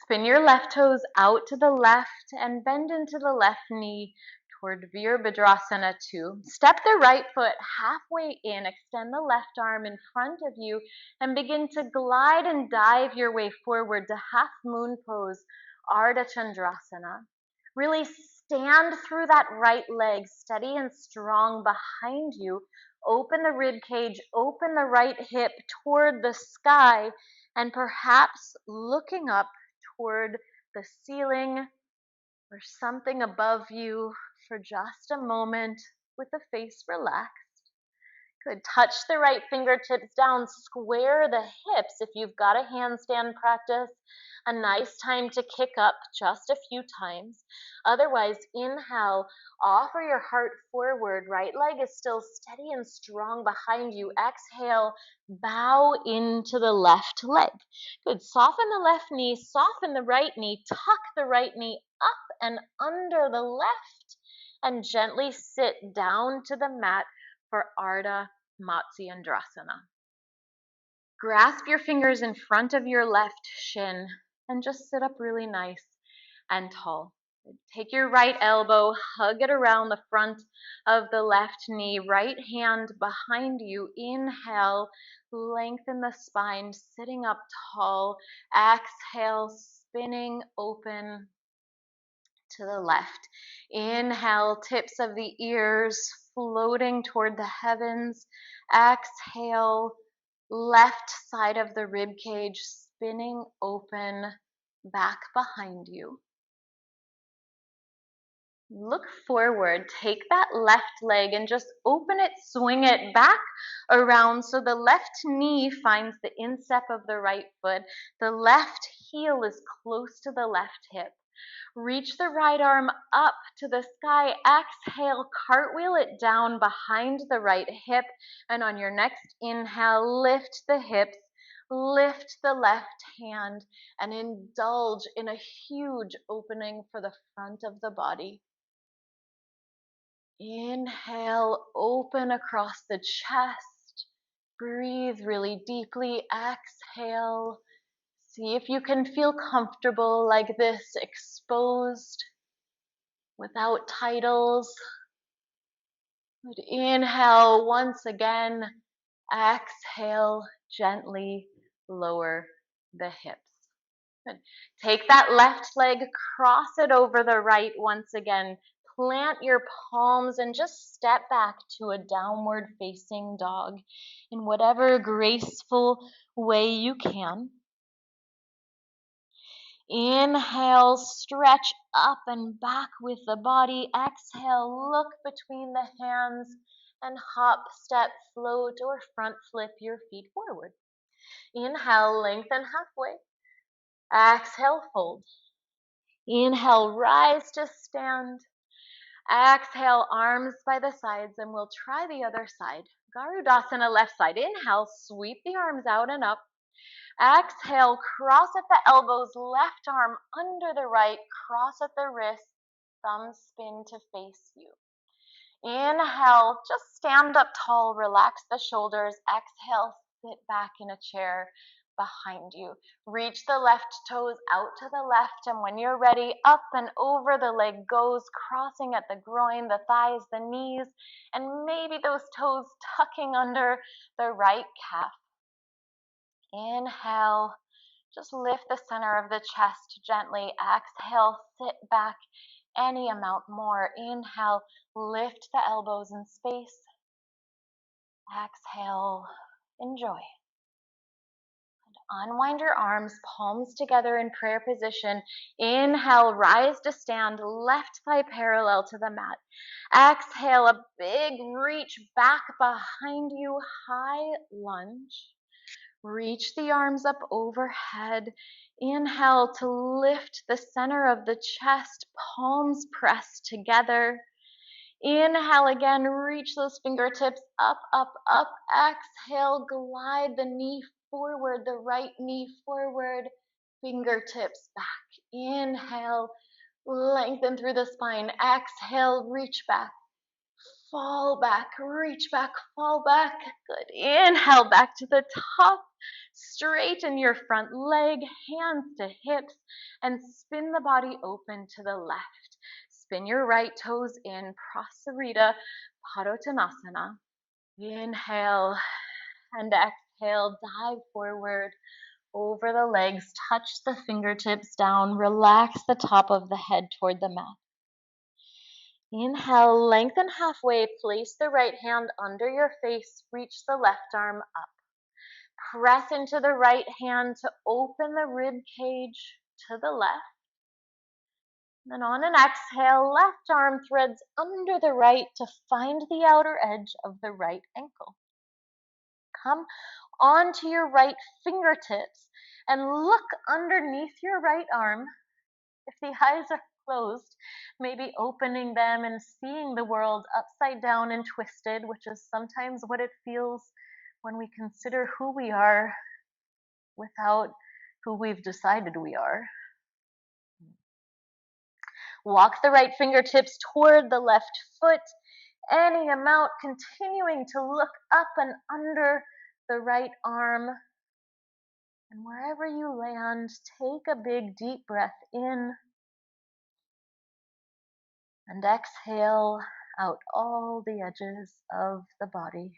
S1: Spin your left toes out to the left and bend into the left knee toward Virabhadrasana 2. Step the right foot halfway in, extend the left arm in front of you, and begin to glide and dive your way forward to half moon pose, Ardha Chandrasana. Really stand through that right leg, steady and strong behind you. Open the rib cage, open the right hip toward the sky, and perhaps looking up toward the ceiling or something above you for just a moment with the face relaxed. Good. Touch the right fingertips down. Square the hips if you've got a handstand practice. A nice time to kick up just a few times. Otherwise, inhale, offer your heart forward. Right leg is still steady and strong behind you. Exhale, bow into the left leg. Good. Soften the left knee, soften the right knee, tuck the right knee up and under the left, and gently sit down to the mat for Ardha Matsyendrasana. Grasp your fingers in front of your left shin and just sit up really nice and tall. Take your right elbow, hug it around the front of the left knee, right hand behind you. Inhale, lengthen the spine, sitting up tall. Exhale, spinning open to the left. Inhale, tips of the ears floating toward the heavens. Exhale, left side of the rib cage spinning open back behind you. Look forward. Take that left leg and just open it, swing it back around so the left knee finds the instep of the right foot. The left heel is close to the left hip. Reach the right arm up to the sky. Exhale, cartwheel it down behind the right hip. And on your next inhale, lift the hips, lift the left hand, and indulge in a huge opening for the front of the body. Inhale, open across the chest. Breathe really deeply. Exhale. See if you can feel comfortable like this, exposed, without titles. Good. Inhale once again. Exhale, gently lower the hips. Good. Take that left leg, cross it over the right once again. Plant your palms and just step back to a downward facing dog in whatever graceful way you can. Inhale, stretch up and back with the body. Exhale, look between the hands and hop, step, float, or front flip your feet forward. Inhale, lengthen halfway. Exhale, fold. Inhale, rise to stand. Exhale, arms by the sides, and we'll try the other side. Garudasana, left side. Inhale, sweep the arms out and up. Exhale, cross at the elbows, left arm under the right, cross at the wrist, thumbs spin to face you. Inhale, just stand up tall, relax the shoulders. Exhale, sit back in a chair behind you. Reach the left toes out to the left, and when you're ready, up and over the leg goes, crossing at the groin, the thighs, the knees, and maybe those toes tucking under the right calf. Inhale, just lift the center of the chest gently. Exhale, sit back any amount more. Inhale, lift the elbows in space. Exhale, enjoy. Unwind your arms, palms together in prayer position. Inhale, rise to stand, left thigh parallel to the mat. Exhale, a big reach back behind you, high lunge. Reach the arms up overhead. Inhale to lift the center of the chest, palms pressed together. Inhale again, reach those fingertips up, up, up. Exhale, glide the knee forward, the right knee forward, fingertips back. Inhale, lengthen through the spine. Exhale, reach back. Fall back, reach back, fall back. Good. Inhale back to the top. Straighten your front leg, hands to hips, and spin the body open to the left. Spin your right toes in, Prasarita Padottanasana. Inhale and exhale, dive forward over the legs, touch the fingertips down, relax the top of the head toward the mat. Inhale, lengthen halfway, place the right hand under your face, reach the left arm up. Press into the right hand to open the rib cage to the left. Then on an exhale, left arm threads under the right to find the outer edge of the right ankle. come onto your right fingertips and look underneath your right arm. If the eyes are closed, maybe opening them and seeing the world upside down and twisted, which is sometimes what it feels when we consider who we are without who we've decided we are. Walk the right fingertips toward the left foot, any amount, continuing to look up and under the right arm. And wherever you land, take a big deep breath in and exhale out all the edges of the body.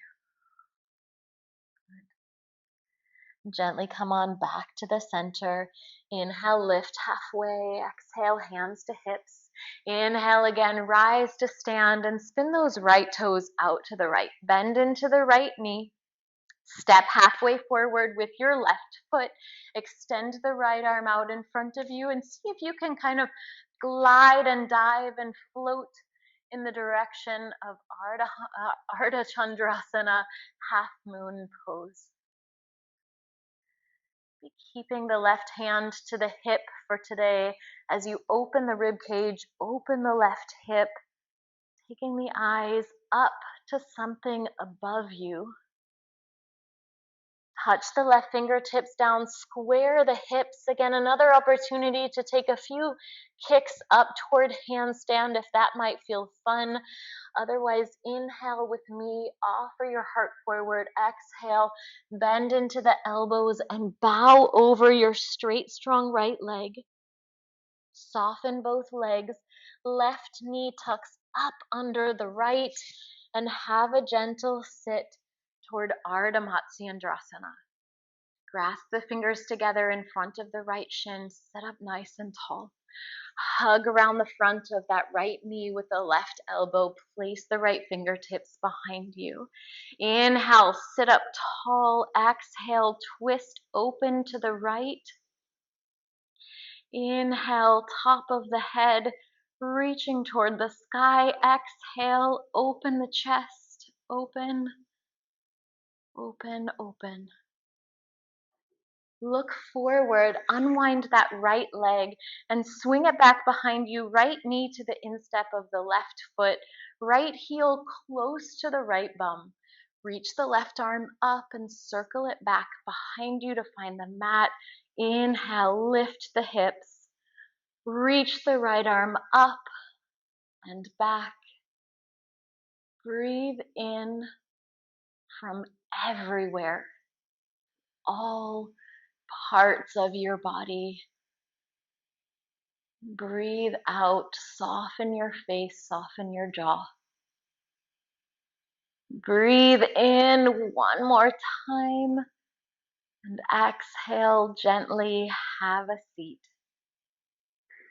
S1: Gently come on back to the center. Inhale, lift halfway. Exhale, hands to hips. Inhale again, rise to stand and spin those right toes out to the right. Bend into the right knee. Step halfway forward with your left foot. Extend the right arm out in front of you and see if you can kind of glide and dive and float in the direction of Ardha Chandrasana, half moon pose. Be keeping the left hand to the hip for today as you open the rib cage, open the left hip, taking the eyes up to something above you. Touch the left fingertips down, square the hips. Again, another opportunity to take a few kicks up toward handstand if that might feel fun. Otherwise, inhale with me, offer your heart forward. Exhale, bend into the elbows and bow over your straight, strong right leg. Soften both legs. Left knee tucks up under the right and have a gentle sit toward Ardha Matsyendrasana. Grasp the fingers together in front of the right shin. Sit up nice and tall. Hug around the front of that right knee with the left elbow. Place the right fingertips behind you. Inhale, sit up tall. Exhale, twist open to the right. Inhale, top of the head, reaching toward the sky. Exhale, open the chest. Open, open, open. Look forward, unwind that right leg and swing it back behind you, right knee to the instep of the left foot, right heel close to the right bum. Reach the left arm up and circle it back behind you to find the mat. Inhale, lift the hips. Reach the right arm up and back. Breathe in from everywhere, all parts of your body. Breathe out, soften your face, soften your jaw. Breathe in one more time and exhale gently, have a seat.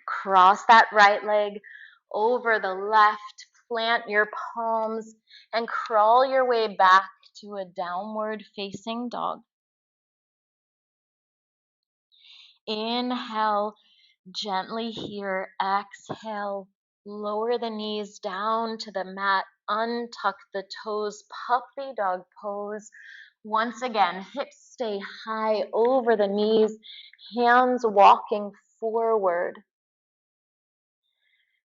S1: Cross that right leg over the left, plant your palms and crawl your way back to a downward facing dog. Inhale, gently here. Exhale, lower the knees down to the mat, untuck the toes, puppy dog pose. Once again, hips stay high over the knees, hands walking forward.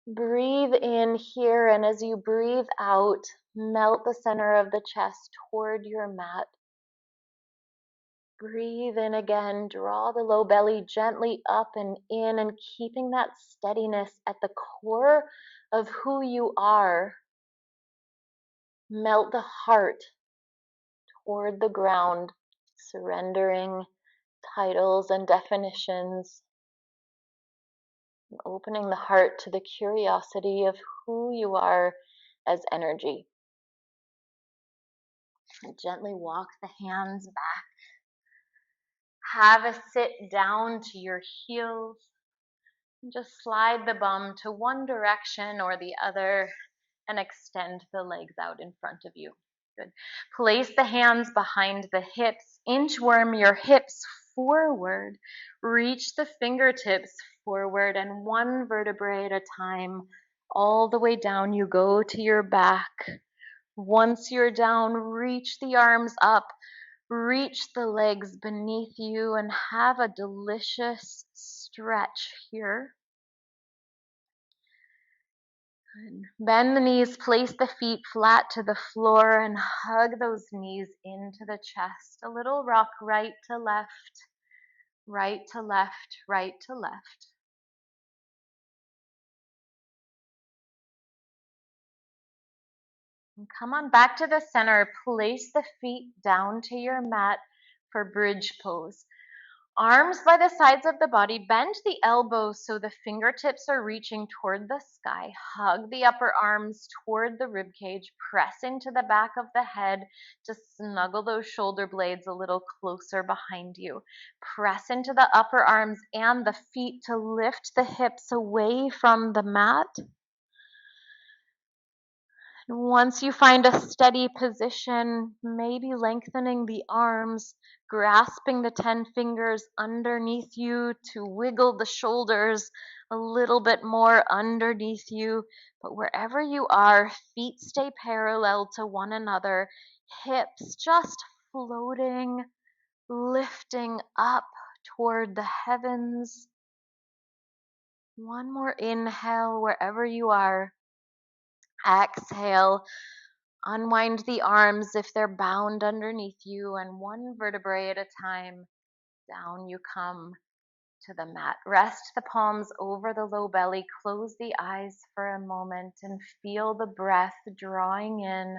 S1: Breathe in here, and as you breathe out, melt the center of the chest toward your mat. Breathe in again, draw the low belly gently up and in, and keeping that steadiness at the core of who you are. Melt the heart toward the ground, surrendering titles and definitions, and opening the heart to the curiosity of who you are as energy. And gently walk the hands back. Have a sit down to your heels. And just slide the bum to one direction or the other and extend the legs out in front of you. Good. Place the hands behind the hips. Inchworm your hips forward. Reach the fingertips forward, and one vertebrae at a time, all the way down you go to your back. Once you're down, reach the arms up. Reach the legs beneath you and have a delicious stretch here. Good. Bend the knees, place the feet flat to the floor, and hug those knees into the chest. A little rock right to left, right to left, right to left. And come on back to the center. Place the feet down to your mat for bridge pose. Arms by the sides of the body. Bend the elbows so the fingertips are reaching toward the sky. Hug the upper arms toward the rib cage. Press into the back of the head to snuggle those shoulder blades a little closer behind you. Press into the upper arms and the feet to lift the hips away from the mat. Once you find a steady position, maybe lengthening the arms, grasping the 10 fingers underneath you to wiggle the shoulders a little bit more underneath you. But wherever you are, feet stay parallel to one another, hips just floating, lifting up toward the heavens. One more inhale wherever you are. Exhale. Unwind the arms if they're bound underneath you, and one vertebrae at a time, down you come to the mat. Rest the palms over the low belly. Close the eyes for a moment and feel the breath drawing in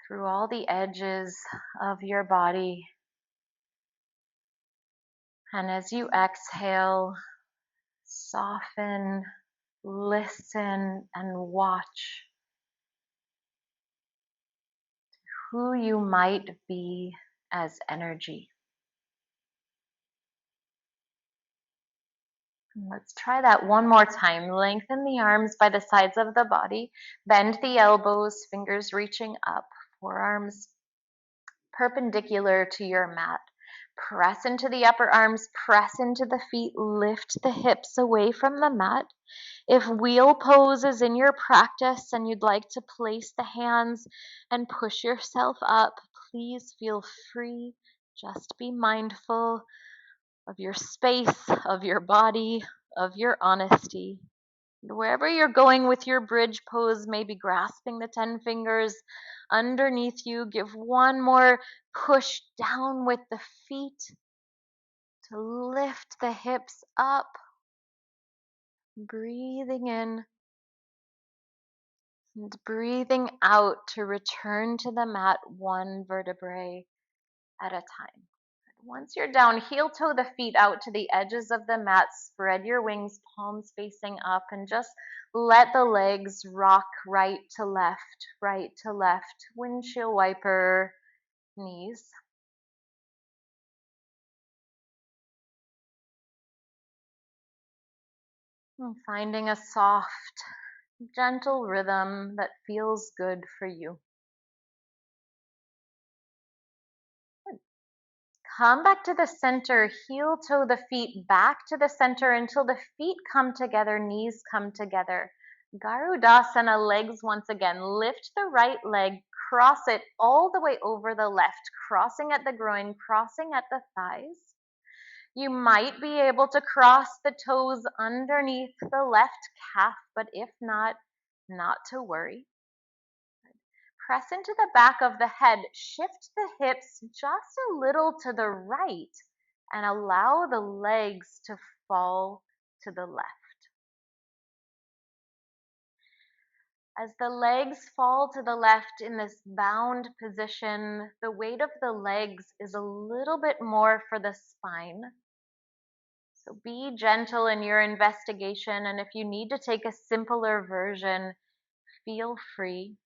S1: through all the edges of your body. And as you exhale, soften, listen, and watch who you might be as energy. Let's try that one more time. Lengthen the arms by the sides of the body. Bend the elbows, fingers reaching up, forearms perpendicular to your mat. Press into the upper arms, press into the feet, lift the hips away from the mat. If wheel pose is in your practice and you'd like to place the hands and push yourself up, please feel free. Just be mindful of your space, of your body, of your honesty. Wherever you're going with your bridge pose, maybe grasping the 10 fingers underneath you, give one more push down with the feet to lift the hips up. Breathing in and breathing out to return to the mat one vertebrae at a time. Once you're down, heel toe the feet out to the edges of the mat. Spread your wings, palms facing up, and just let the legs rock right to left, windshield wiper knees. And finding a soft, gentle rhythm that feels good for you. Come back to the center, heel toe the feet back to the center until the feet come together, knees come together. Garudasana, legs once again. Lift the right leg, cross it all the way over the left, crossing at the groin, crossing at the thighs. You might be able to cross the toes underneath the left calf, but if not to worry. Press into the back of the head, shift the hips just a little to the right, and allow the legs to fall to the left. As the legs fall to the left in this bound position, the weight of the legs is a little bit more for the spine. So be gentle in your investigation, and if you need to take a simpler version, feel free.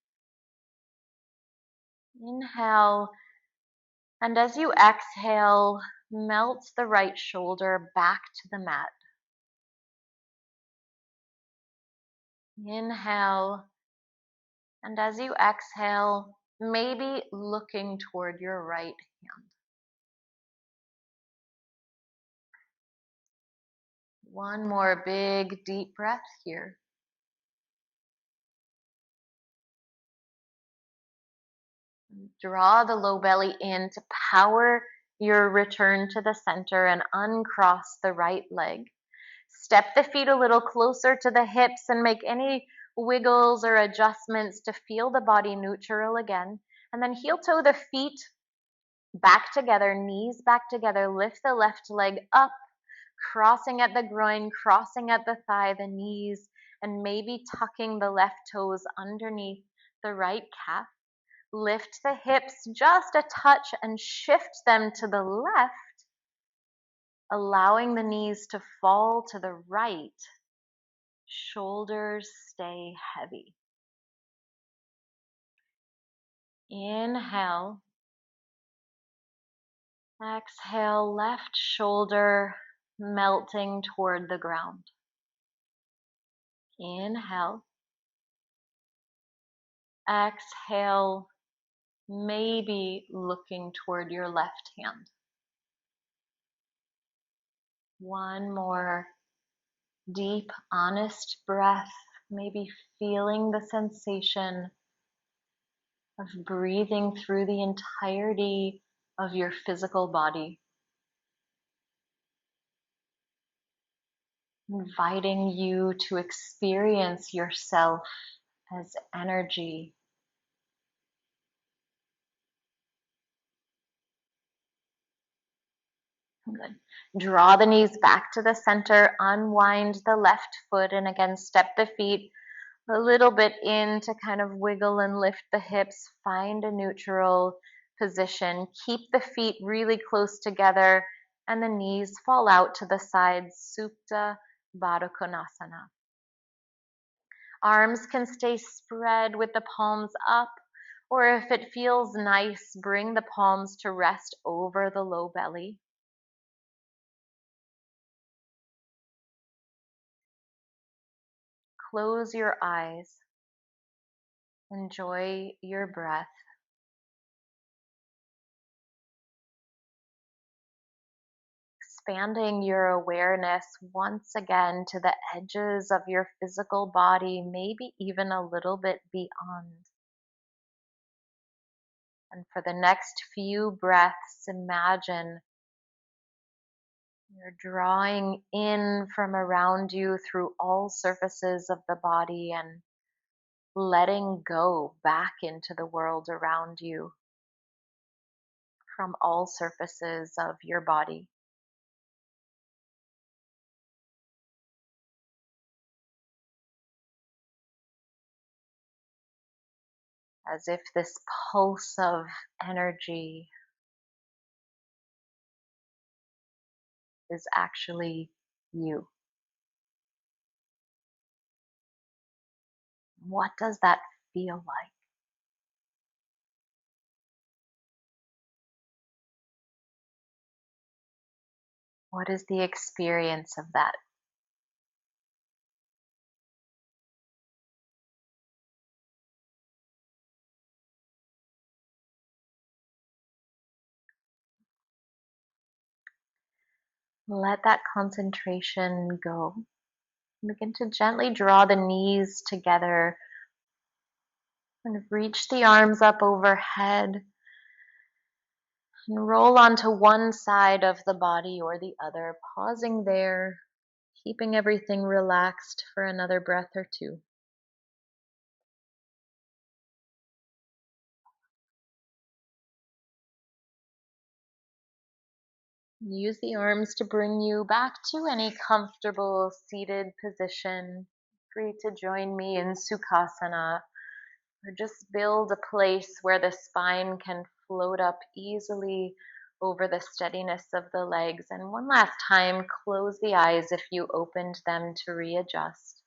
S1: Inhale. And as you exhale, melt the right shoulder back to the mat. Inhale. And as you exhale, maybe looking toward your right hand. One more big, deep breath here. Draw the low belly in to power your return to the center and uncross the right leg. Step the feet a little closer to the hips and make any wiggles or adjustments to feel the body neutral again. And then heel toe the feet back together, knees back together. Lift the left leg up, crossing at the groin, crossing at the thigh, the knees, and maybe tucking the left toes underneath the right calf. Lift the hips just a touch and shift them to the left, allowing the knees to fall to the right. Shoulders stay heavy. Inhale. Exhale, left shoulder melting toward the ground. Inhale. Exhale, maybe looking toward your left hand. One more deep, honest breath, maybe feeling the sensation of breathing through the entirety of your physical body. Inviting you to experience yourself as energy. Good. Draw the knees back to the center, unwind the left foot, and again, step the feet a little bit in to kind of wiggle and lift the hips. Find a neutral position. Keep the feet really close together and the knees fall out to the sides. Supta Baddha Konasana. Arms can stay spread with the palms up, or if it feels nice, bring the palms to rest over the low belly. Close your eyes. Enjoy your breath. Expanding your awareness once again to the edges of your physical body, maybe even a little bit beyond. And for the next few breaths, imagine you're drawing in from around you through all surfaces of the body and letting go back into the world around you from all surfaces of your body. As if this pulse of energy is actually you. What does that feel like? What is the experience of that? Let that concentration go. Begin to gently draw the knees together and reach the arms up overhead and roll onto one side of the body or the other, pausing there, keeping everything relaxed for another breath or two. Use the arms to bring you back to any comfortable seated position. Free to join me in Sukhasana, or just build a place where the spine can float up easily over the steadiness of the legs. And one last time, close the eyes if you opened them to readjust.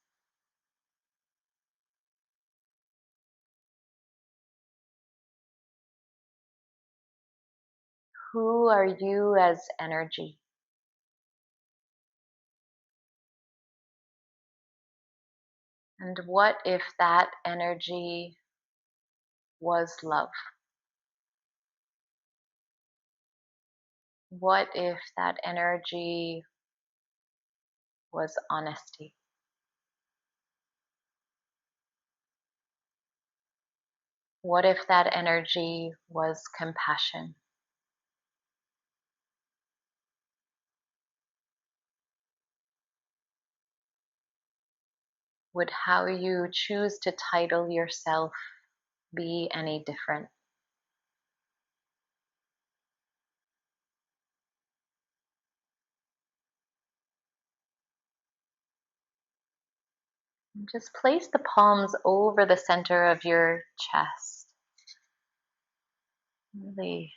S1: Who are you as energy? And what if that energy was love? What if that energy was honesty? What if that energy was compassion? Would how you choose to title yourself be any different? Just place the palms over the center of your chest, really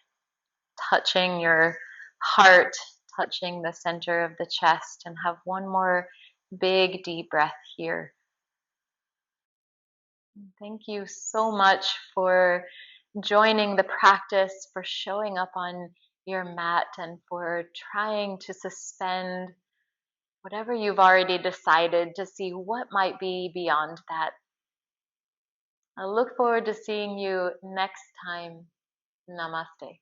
S1: touching your heart, touching the center of the chest, and have one more big deep breath here. Thank you so much for joining the practice, for showing up on your mat, and for trying to suspend whatever you've already decided to see what might be beyond that. I look forward to seeing you next time. Namaste.